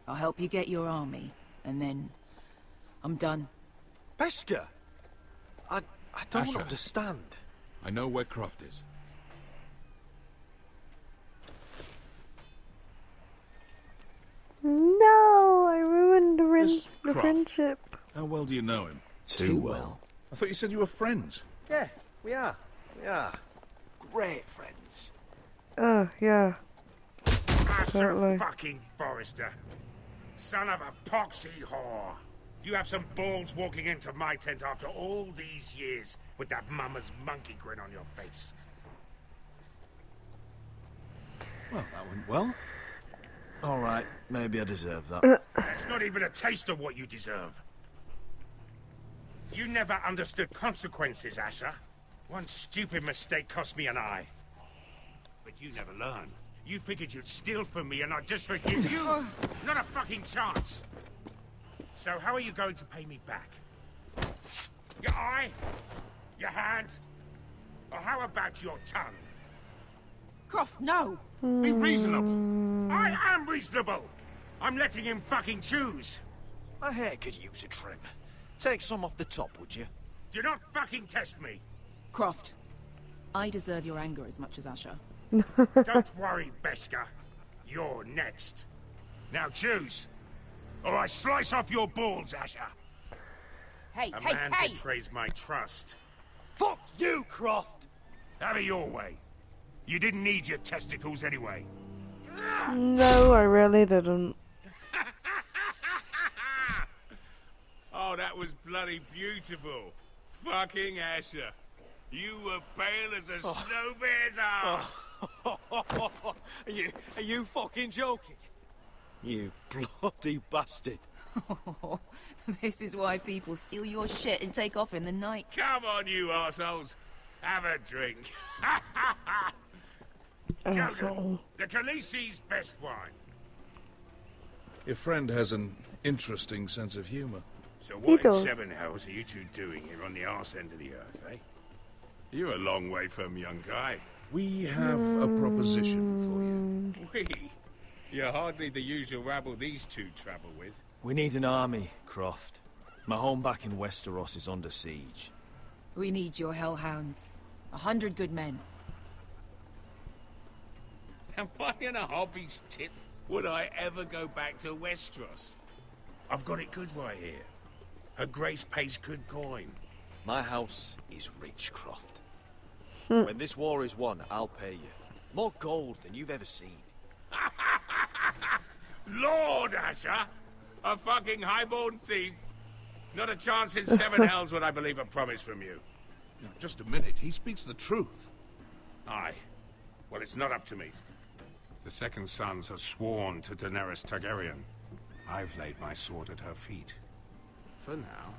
Speaker 18: I'll help you get your army, and then... I'm done.
Speaker 20: Beskha! I don't
Speaker 6: Asher.
Speaker 20: understand.
Speaker 6: I know where Croft is.
Speaker 1: No, I ruined the
Speaker 6: Croft.
Speaker 1: friendship.
Speaker 6: How well do you know him?
Speaker 20: Too well.
Speaker 6: I thought you said you were friends.
Speaker 20: Yeah, we are. We are. Great friends.
Speaker 1: Oh, yeah.
Speaker 23: Asher
Speaker 1: Totally.
Speaker 23: fucking Forrester. Son of a poxy whore. You have some balls walking into my tent after all these years with that mama's monkey grin on your face.
Speaker 6: Well, that went well.
Speaker 20: All right, maybe I deserve that.
Speaker 23: That's not even a taste of what you deserve. You never understood consequences, Asher. One stupid mistake cost me an eye. But you never learn. You figured you'd steal from me and I'd just forgive you? Not a fucking chance. So how are you going to pay me back? Your eye? Your hand? Or how about your tongue?
Speaker 18: Croft, no!
Speaker 23: Be reasonable. I am reasonable. I'm letting him fucking choose.
Speaker 20: My hair could use a trim. Take some off the top, would you?
Speaker 23: Do not fucking test me.
Speaker 18: Croft, I deserve your anger as much as Asher.
Speaker 23: Don't worry, Beskha. You're next. Now choose, or I slice off your balls, Asher.
Speaker 18: Hey,
Speaker 23: A man betrays my trust.
Speaker 20: Fuck you, Croft!
Speaker 23: Have it your way. You didn't need your testicles anyway.
Speaker 1: No, I really didn't.
Speaker 23: Oh, that was bloody beautiful. Fucking Asher. You were pale as a snow bear's ass.
Speaker 20: Are you fucking joking? You bloody bastard.
Speaker 18: This is why people steal your shit and take off in the night.
Speaker 23: Come on, you assholes. Have a drink. Joker, the Khaleesi's best wine.
Speaker 6: Your friend has an interesting sense of humor.
Speaker 23: So what in seven hells are you two doing here on the arse end of the earth, eh? You're a long way from, young guy.
Speaker 6: We have a proposition for you.
Speaker 23: We? You're hardly the usual rabble these two travel with.
Speaker 3: We need an army, Croft. My home back in Westeros is under siege.
Speaker 18: We need your hellhounds. 100 good men.
Speaker 23: Am I in a hobby's tip? Would I ever go back to Westeros? I've got it good right here. Her Grace pays good coin.
Speaker 3: My house is rich, Croft. When this war is won, I'll pay you. More gold than you've ever seen.
Speaker 23: Lord, Asher! A fucking highborn thief! Not a chance in seven hells would I believe a promise from you.
Speaker 6: No, just a minute. He speaks the truth.
Speaker 23: Aye. Well, it's not up to me. The Second Sons are sworn to Daenerys Targaryen. I've laid my sword at her feet. For now.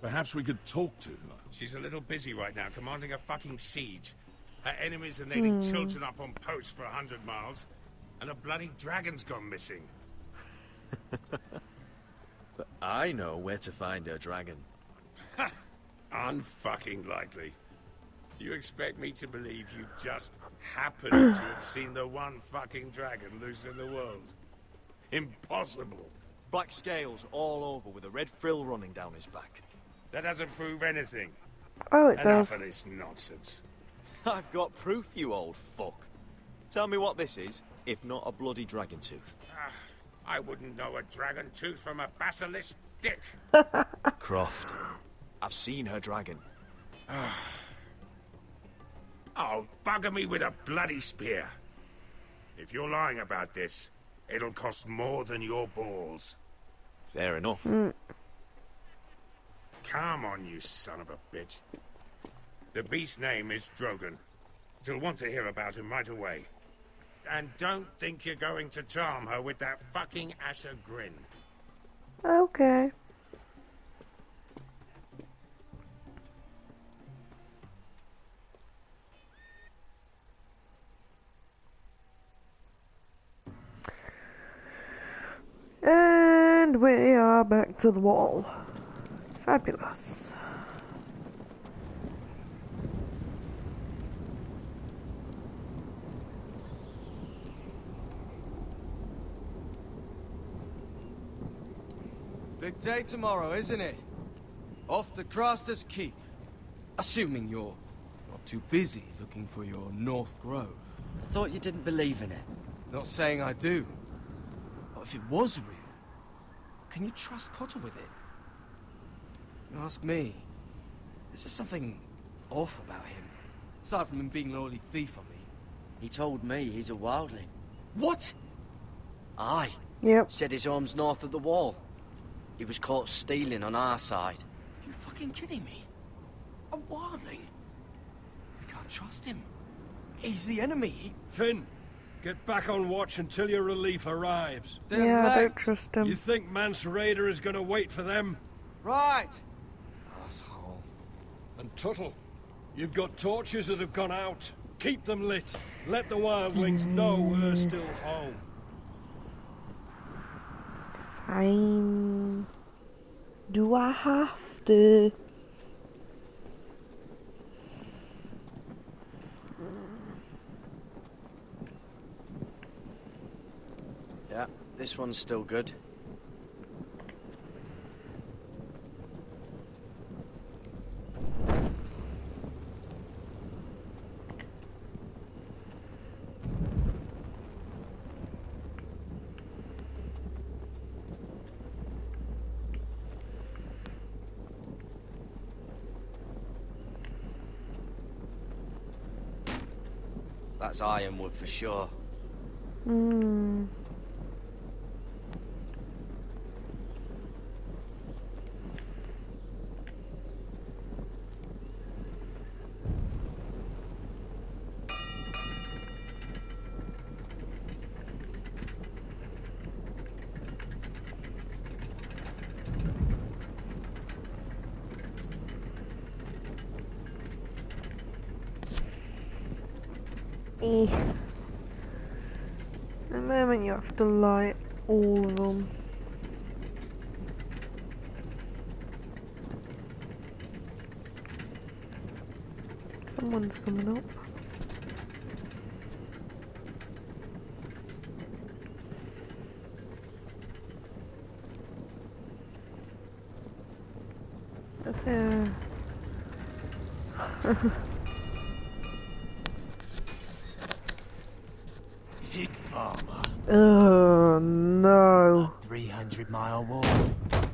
Speaker 6: Perhaps we could talk to her.
Speaker 23: She's a little busy right now, commanding a fucking siege. Her enemies are nailing children up on posts for 100 miles, and a bloody dragon's gone missing.
Speaker 3: But I know where to find her dragon.
Speaker 23: Ha! Unfucking likely. You expect me to believe you just happened to have seen the one fucking dragon loose in the world? Impossible.
Speaker 3: Black scales all over with a red frill running down his back.
Speaker 23: That doesn't prove anything.
Speaker 1: Oh, it
Speaker 23: Enough
Speaker 1: does.
Speaker 23: of this nonsense.
Speaker 3: I've got proof, you old fuck. Tell me what this is, if not a bloody dragon tooth.
Speaker 23: I wouldn't know a dragon tooth from a basilisk dick.
Speaker 3: Croft, I've seen her dragon.
Speaker 23: Oh, bugger me with a bloody spear. If you're lying about this, it'll cost more than your balls.
Speaker 3: Fair enough.
Speaker 23: Come on, you son of a bitch. The beast's name is Drogon. She'll want to hear about him right away. And don't think you're going to charm her with that fucking Asher grin.
Speaker 1: Okay. And we are back to the wall. Fabulous.
Speaker 5: Big day tomorrow, isn't it? Off to Craster's Keep. Assuming you're not too busy looking for your North Grove.
Speaker 10: I thought you didn't believe in it.
Speaker 5: Not saying I do. But if it was real, can you trust Potter with it? You ask me. There's just something off about him. Aside from him being an early thief on me.
Speaker 10: He told me he's a wildling.
Speaker 5: What?
Speaker 10: Aye.
Speaker 1: Yep.
Speaker 10: Said his home's north of the wall. He was caught stealing on our side.
Speaker 5: You fucking kidding me? A wildling? I can't trust him. He's the enemy.
Speaker 8: Finn, get back on watch until your relief arrives.
Speaker 1: Yeah, I don't trust him.
Speaker 8: You think Mance Rayder is going to wait for them?
Speaker 5: Right. Asshole.
Speaker 8: And Tuttle, you've got torches that have gone out. Keep them lit. Let the wildlings know we're still home.
Speaker 1: Fine. Do I have to?
Speaker 10: Yeah, this one's still good. That's ironwood for sure.
Speaker 1: Eh. At the moment you have to light all of them. Someone's coming up. That's
Speaker 12: Pig farmer.
Speaker 1: Oh no.
Speaker 12: A 300-mile walk,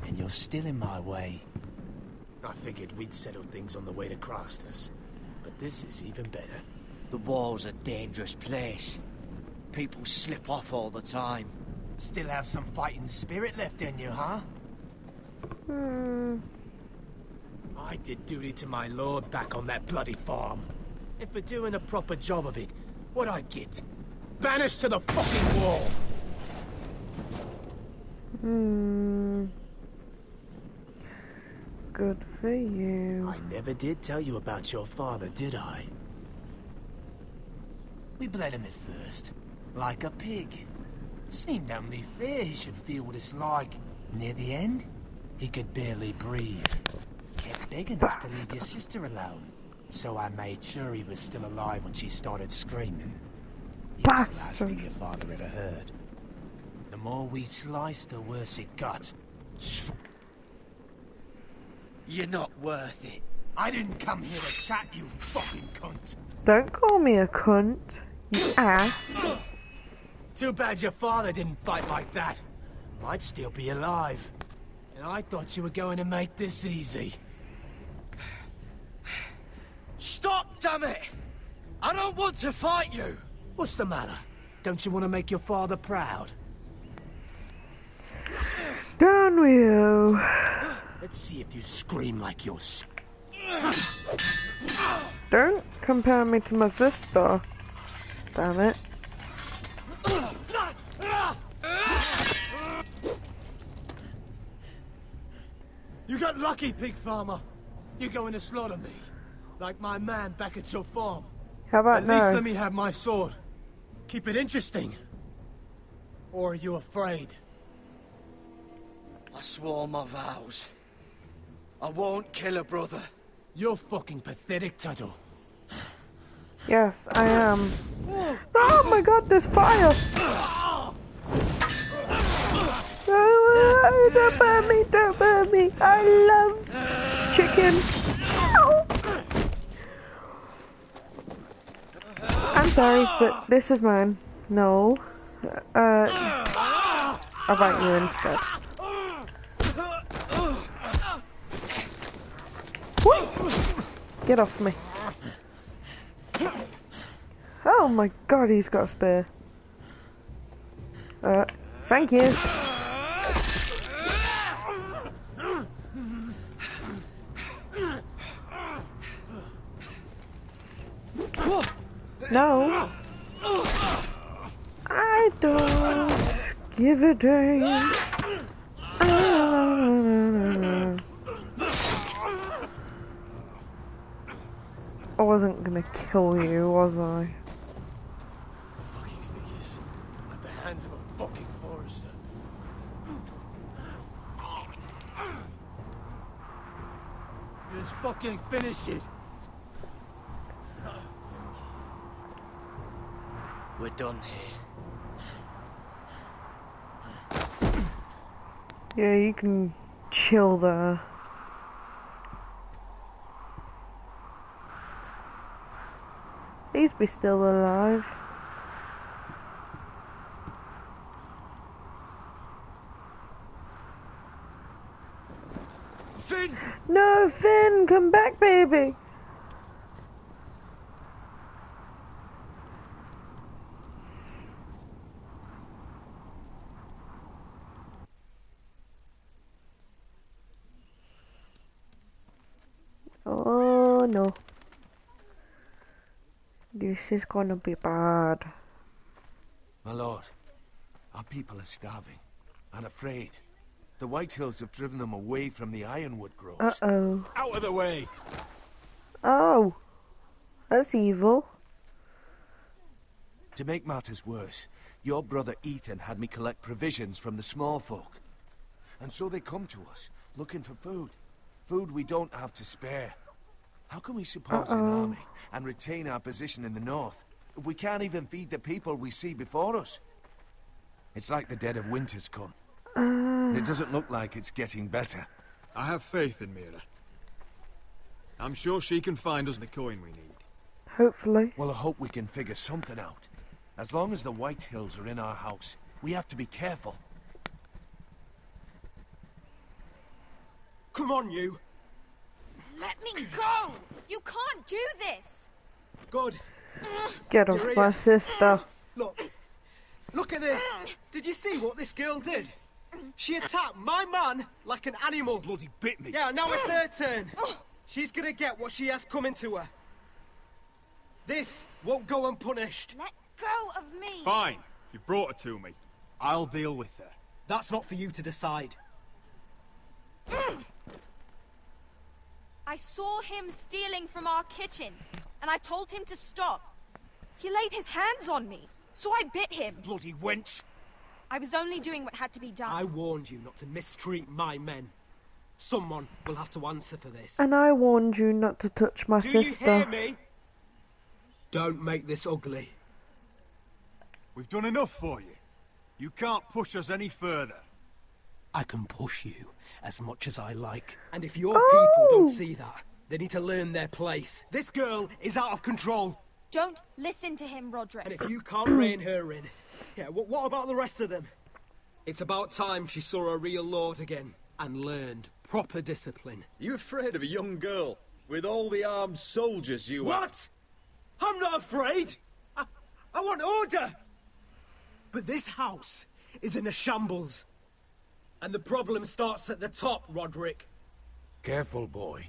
Speaker 12: and you're still in my way. I figured we'd settle things on the way to Crostas, but this is even better.
Speaker 10: The wall's a dangerous place. People slip off all the time.
Speaker 12: Still have some fighting spirit left in you, huh? I did duty to my lord back on that bloody farm. And for doing a proper job of it, what'd I get? Banished to the fucking wall!
Speaker 1: Good for you.
Speaker 12: I never did tell you about your father, did I? We bled him at first, like a pig. Seemed only fair he should feel what it's like. Near the end, he could barely breathe. Kept begging us to leave your sister alone. So I made sure he was still alive when she started screaming. It was the last thing your father ever heard. The more we sliced, the worse it got.
Speaker 10: You're not worth it.
Speaker 12: I didn't come here to chat, you fucking cunt.
Speaker 1: Don't call me a cunt, you ass.
Speaker 12: Too bad your father didn't fight like that. Might still be alive. And I thought you were going to make this easy.
Speaker 10: Stop, damn it! I don't want to fight you!
Speaker 12: What's the matter? Don't you want to make your father proud?
Speaker 1: Down with you.
Speaker 12: Let's see if you scream like you're...
Speaker 1: Don't compare me to my sister. Damn it.
Speaker 12: You got lucky, pig farmer. You're going to slaughter me. Like my man back at your farm.
Speaker 1: How about
Speaker 12: At least
Speaker 1: no?
Speaker 12: let me have my sword. Keep it interesting. Or are you afraid?
Speaker 10: I swore my vows. I won't kill a brother.
Speaker 12: You're fucking pathetic, Tuttle.
Speaker 1: Yes, I am. Oh my god, there's fire! Oh, don't burn me, don't burn me. I love chicken. Ow. I'm sorry, but this is mine. No. I'll bite you instead. Whee! Get off me. Oh my god, he's got a spear. Thank you. No. I don't give a damn. I wasn't gonna kill you, was I?
Speaker 12: Fucking figures. At the hands of a fucking forester. Just fucking finish it.
Speaker 10: We're done here.
Speaker 1: Yeah, you can chill there. Please be still alive.
Speaker 12: Finn!
Speaker 1: No, Finn, come back, baby. Oh no. This is gonna be bad.
Speaker 13: My lord, our people are starving and afraid. The Whitehills have driven them away from the ironwood groves.
Speaker 1: Uh-oh.
Speaker 13: Out of the way!
Speaker 1: Oh. That's evil.
Speaker 13: To make matters worse, your brother Ethan had me collect provisions from the small folk. And so they come to us, looking for food. Food we don't have to spare. How can we support an army and retain our position in the north if we can't even feed the people we see before us? It's like the dead of winter's come. And it doesn't look like it's getting better.
Speaker 4: I have faith in Mira. I'm sure she can find us the coin we need.
Speaker 1: Hopefully.
Speaker 13: Well, I hope we can figure something out. As long as the White Hills are in our house, we have to be careful.
Speaker 5: Come on, you!
Speaker 17: Let me go! You can't do this!
Speaker 5: Good.
Speaker 1: Get off my sister.
Speaker 5: Look at this! Did you see what this girl did? She attacked my man like an animal.
Speaker 13: Bloody bit me.
Speaker 5: Yeah, now it's her turn. She's gonna get what she has coming to her. This won't go unpunished.
Speaker 17: Let go of me!
Speaker 4: Fine. You brought her to me. I'll deal with her.
Speaker 5: That's not for you to decide.
Speaker 17: I saw him stealing from our kitchen, and I told him to stop. He laid his hands on me, so I bit him.
Speaker 13: Bloody wench!
Speaker 17: I was only doing what had to be done.
Speaker 5: I warned you not to mistreat my men. Someone will have to answer for this.
Speaker 1: And I warned you not to touch my sister.
Speaker 5: Do you hear me? Don't make this ugly.
Speaker 4: We've done enough for you. You can't push us any further.
Speaker 5: I can push you as much as I like. And if your people don't see that, they need to learn their place. This girl is out of control.
Speaker 17: Don't listen to him, Roderick.
Speaker 5: And if you can't rein her in, yeah, what about the rest of them? It's about time she saw a real lord again and learned proper discipline.
Speaker 7: You afraid of a young girl with all the armed soldiers you have?
Speaker 5: What? I'm not afraid. I want order. But this house is in a shambles. And the problem starts at the top, Roderick.
Speaker 13: Careful, boy.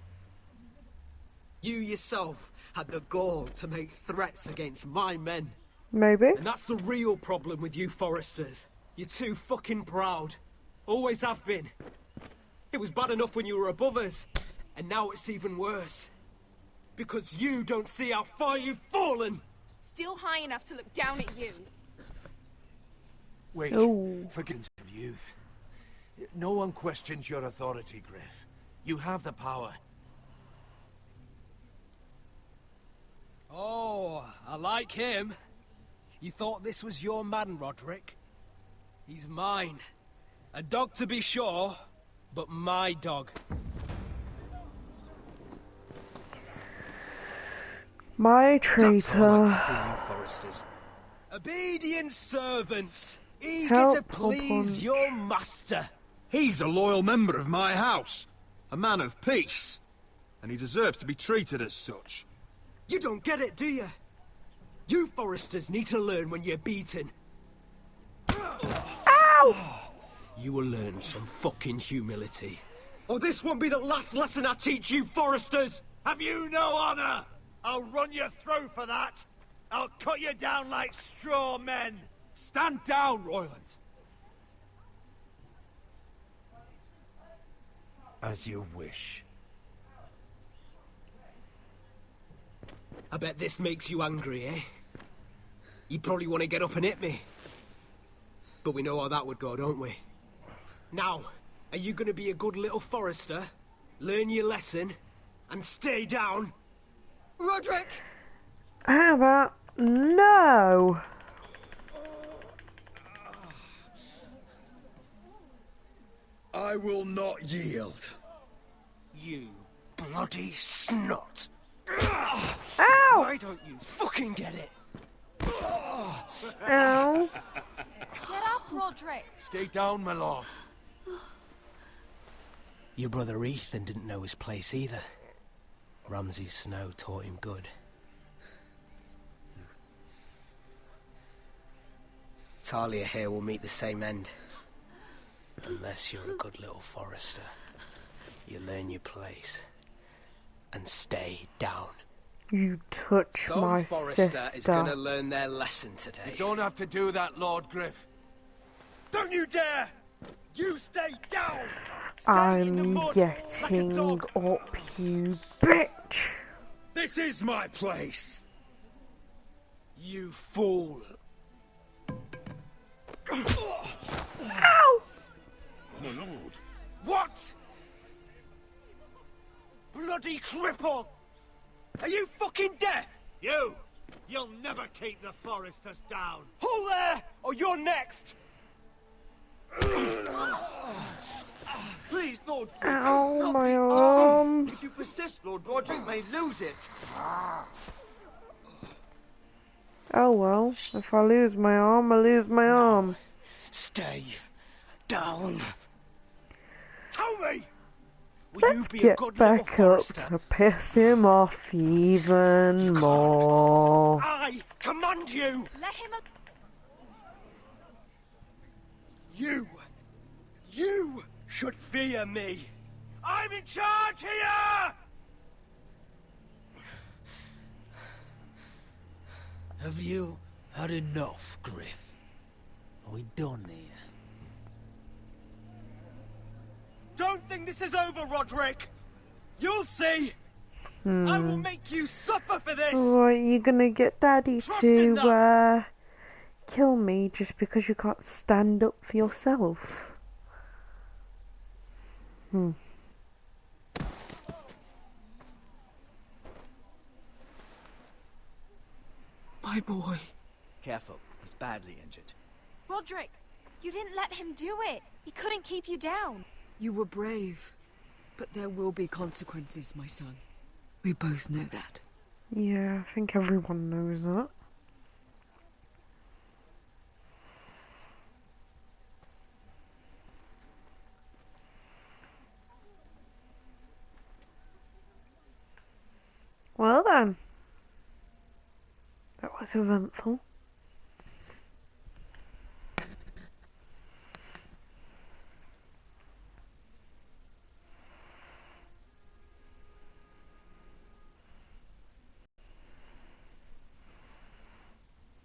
Speaker 5: You yourself had the gall to make threats against my men.
Speaker 1: Maybe.
Speaker 5: And that's the real problem with you Forresters. You're too fucking proud. Always have been. It was bad enough when you were above us, and now it's even worse. Because you don't see how far you've fallen.
Speaker 17: Still high enough to look down at you.
Speaker 13: Wait, forget of youth. No one questions your authority, Griff. You have the power.
Speaker 5: Oh, I like him. You thought this was your man, Roderick? He's mine. A dog to be sure, but my dog.
Speaker 1: My traitor.
Speaker 5: That's how I like to see you, Forresters. Obedient servants, eager
Speaker 1: Help
Speaker 5: to please your master.
Speaker 4: He's a loyal member of my house. A man of peace. And he deserves to be treated as such.
Speaker 5: You don't get it, do you? You Forresters need to learn when you're beaten.
Speaker 1: Ow!
Speaker 5: You will learn some fucking humility. Or this won't be the last lesson I teach you, Forresters!
Speaker 19: Have you no honor? I'll run your throat for that. I'll cut you down like straw men.
Speaker 2: Stand down, Royland.
Speaker 13: As you wish.
Speaker 5: I bet this makes you angry, eh? You probably want to get up and hit me. But we know how that would go, don't we? Now, are you going to be a good little Forrester, learn your lesson, and stay down? Roderick!
Speaker 1: How about no?
Speaker 7: I will not yield.
Speaker 5: You bloody snot!
Speaker 1: Ow!
Speaker 5: Why don't you fucking get it?
Speaker 1: Ow!
Speaker 17: Get up, Roderick!
Speaker 13: Stay down, my lord.
Speaker 5: Your brother Ethan didn't know his place either. Ramsay Snow taught him good. Talia here will meet the same end. Unless you're a good little Forrester. You learn your place. And stay down.
Speaker 1: You touch my
Speaker 5: Forrester
Speaker 1: sister.
Speaker 5: is gonna learn their lesson today.
Speaker 13: You don't have to do that, Lord Griff.
Speaker 19: Don't you dare! You stay down!
Speaker 1: I'm getting up, you bitch!
Speaker 19: This is my place!
Speaker 5: You fool!
Speaker 1: Ow!
Speaker 5: My lord. What? Bloody cripple! Are you fucking deaf?
Speaker 19: You'll never keep the Foresters down.
Speaker 5: Hold there, or you're next! Please, Lord.
Speaker 1: Ow, my arm.
Speaker 5: If you persist, Lord Roderick may lose it.
Speaker 1: Oh well, if I lose my arm, I lose my arm.
Speaker 5: Stay down. Tell me!
Speaker 1: Let's get back up to piss him off even more.
Speaker 5: I command you!
Speaker 17: Let him
Speaker 5: You should fear me. I'm in charge here!
Speaker 14: Have you had enough, Griff? Are we done here?
Speaker 5: Don't think this is over, Roderick! You'll see! I will make you suffer for this!
Speaker 1: Right, you're gonna get Daddy to kill me just because you can't stand up for yourself.
Speaker 17: My boy.
Speaker 12: Careful, he's badly injured.
Speaker 17: Roderick, you didn't let him do it. He couldn't keep you down.
Speaker 15: You were brave, but there will be consequences, my son. We both know that.
Speaker 1: Yeah, I think everyone knows that. Well then, that was eventful.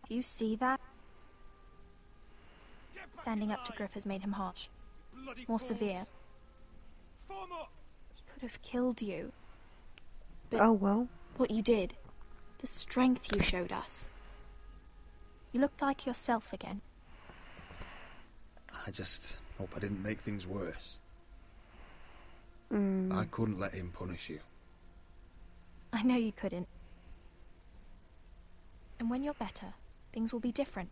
Speaker 16: Do you see that? Standing up to Griff has made him harsh. More severe. He could have killed you. But
Speaker 1: oh well.
Speaker 16: What you did, the strength you showed us. You looked like yourself again.
Speaker 20: I just hope I didn't make things worse.
Speaker 1: Mm.
Speaker 20: I couldn't let him punish you.
Speaker 16: I know you couldn't. And when you're better, things will be different.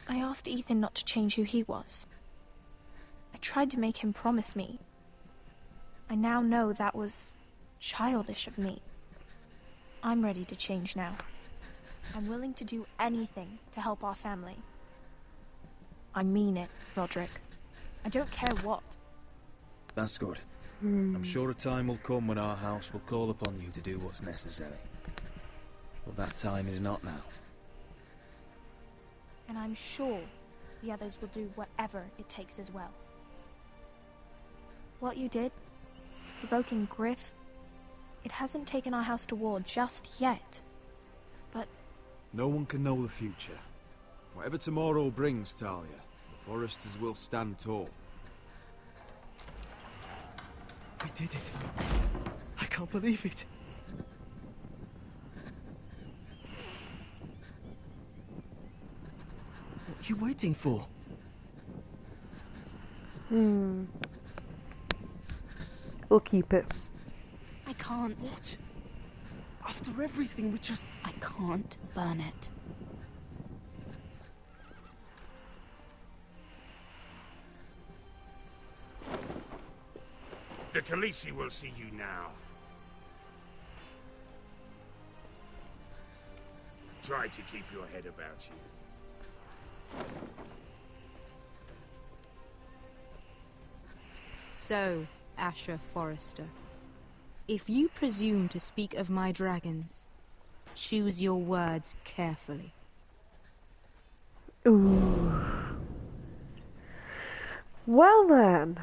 Speaker 16: I asked Ethan not to change who he was. I tried to make him promise me. I now know that was childish of me. I'm ready to change now. I'm willing to do anything to help our family. I mean it, Roderick. I don't care what.
Speaker 20: That's good. I'm sure a time will come when our house will call upon you to do what's necessary. But that time is not now.
Speaker 16: And I'm sure the others will do whatever it takes as well. What you did, provoking Griff, it hasn't taken our house to war just yet. But
Speaker 22: no one can know the future. Whatever tomorrow brings, Talia, the Foresters will stand tall.
Speaker 5: We did it. I can't believe it. What are you waiting for?
Speaker 1: We'll keep it.
Speaker 16: I can't.
Speaker 5: What? After everything we just...
Speaker 16: I can't burn it.
Speaker 23: The Khaleesi will see you now. Try to keep your head about you.
Speaker 24: So, Asher Forrester, if you presume to speak of my dragons, choose your words carefully.
Speaker 1: Ooh. Well then.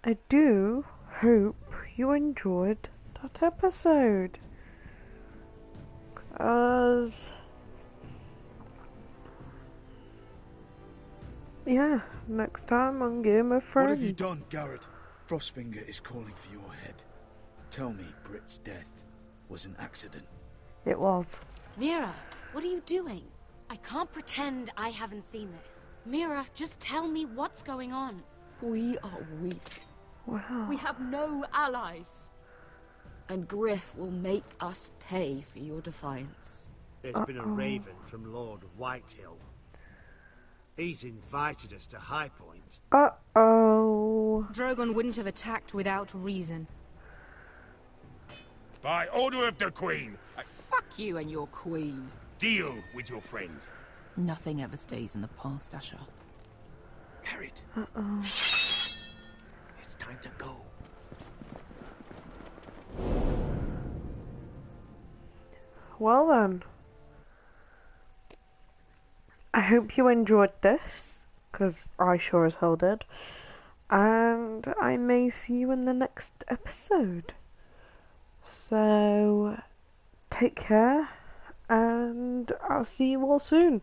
Speaker 1: I do hope you enjoyed that episode. Yeah, next time on Game of Thrones.
Speaker 12: What have you done, Garrett? Frostfinger is calling for your head. Tell me Britt's death. was an accident.
Speaker 1: It was.
Speaker 9: Mira, what are you doing? I can't pretend I haven't seen this. Mira, just tell me what's going on.
Speaker 15: We are weak.
Speaker 1: Wow.
Speaker 15: We have no allies. And Griff will make us pay for your defiance.
Speaker 19: There's been a raven from Lord Whitehill. He's invited us to High Point.
Speaker 1: Uh-oh.
Speaker 24: Drogon wouldn't have attacked without reason.
Speaker 23: By order of the Queen,
Speaker 15: Fuck you and your queen.
Speaker 23: deal with your friend.
Speaker 11: Nothing ever stays in the past, Asher.
Speaker 19: Carried.
Speaker 1: Uh-oh.
Speaker 19: It's time to go.
Speaker 1: Well then. I hope you enjoyed this, because I sure as hell did. And I may see you in the next episode. So, take care, and I'll see you all soon.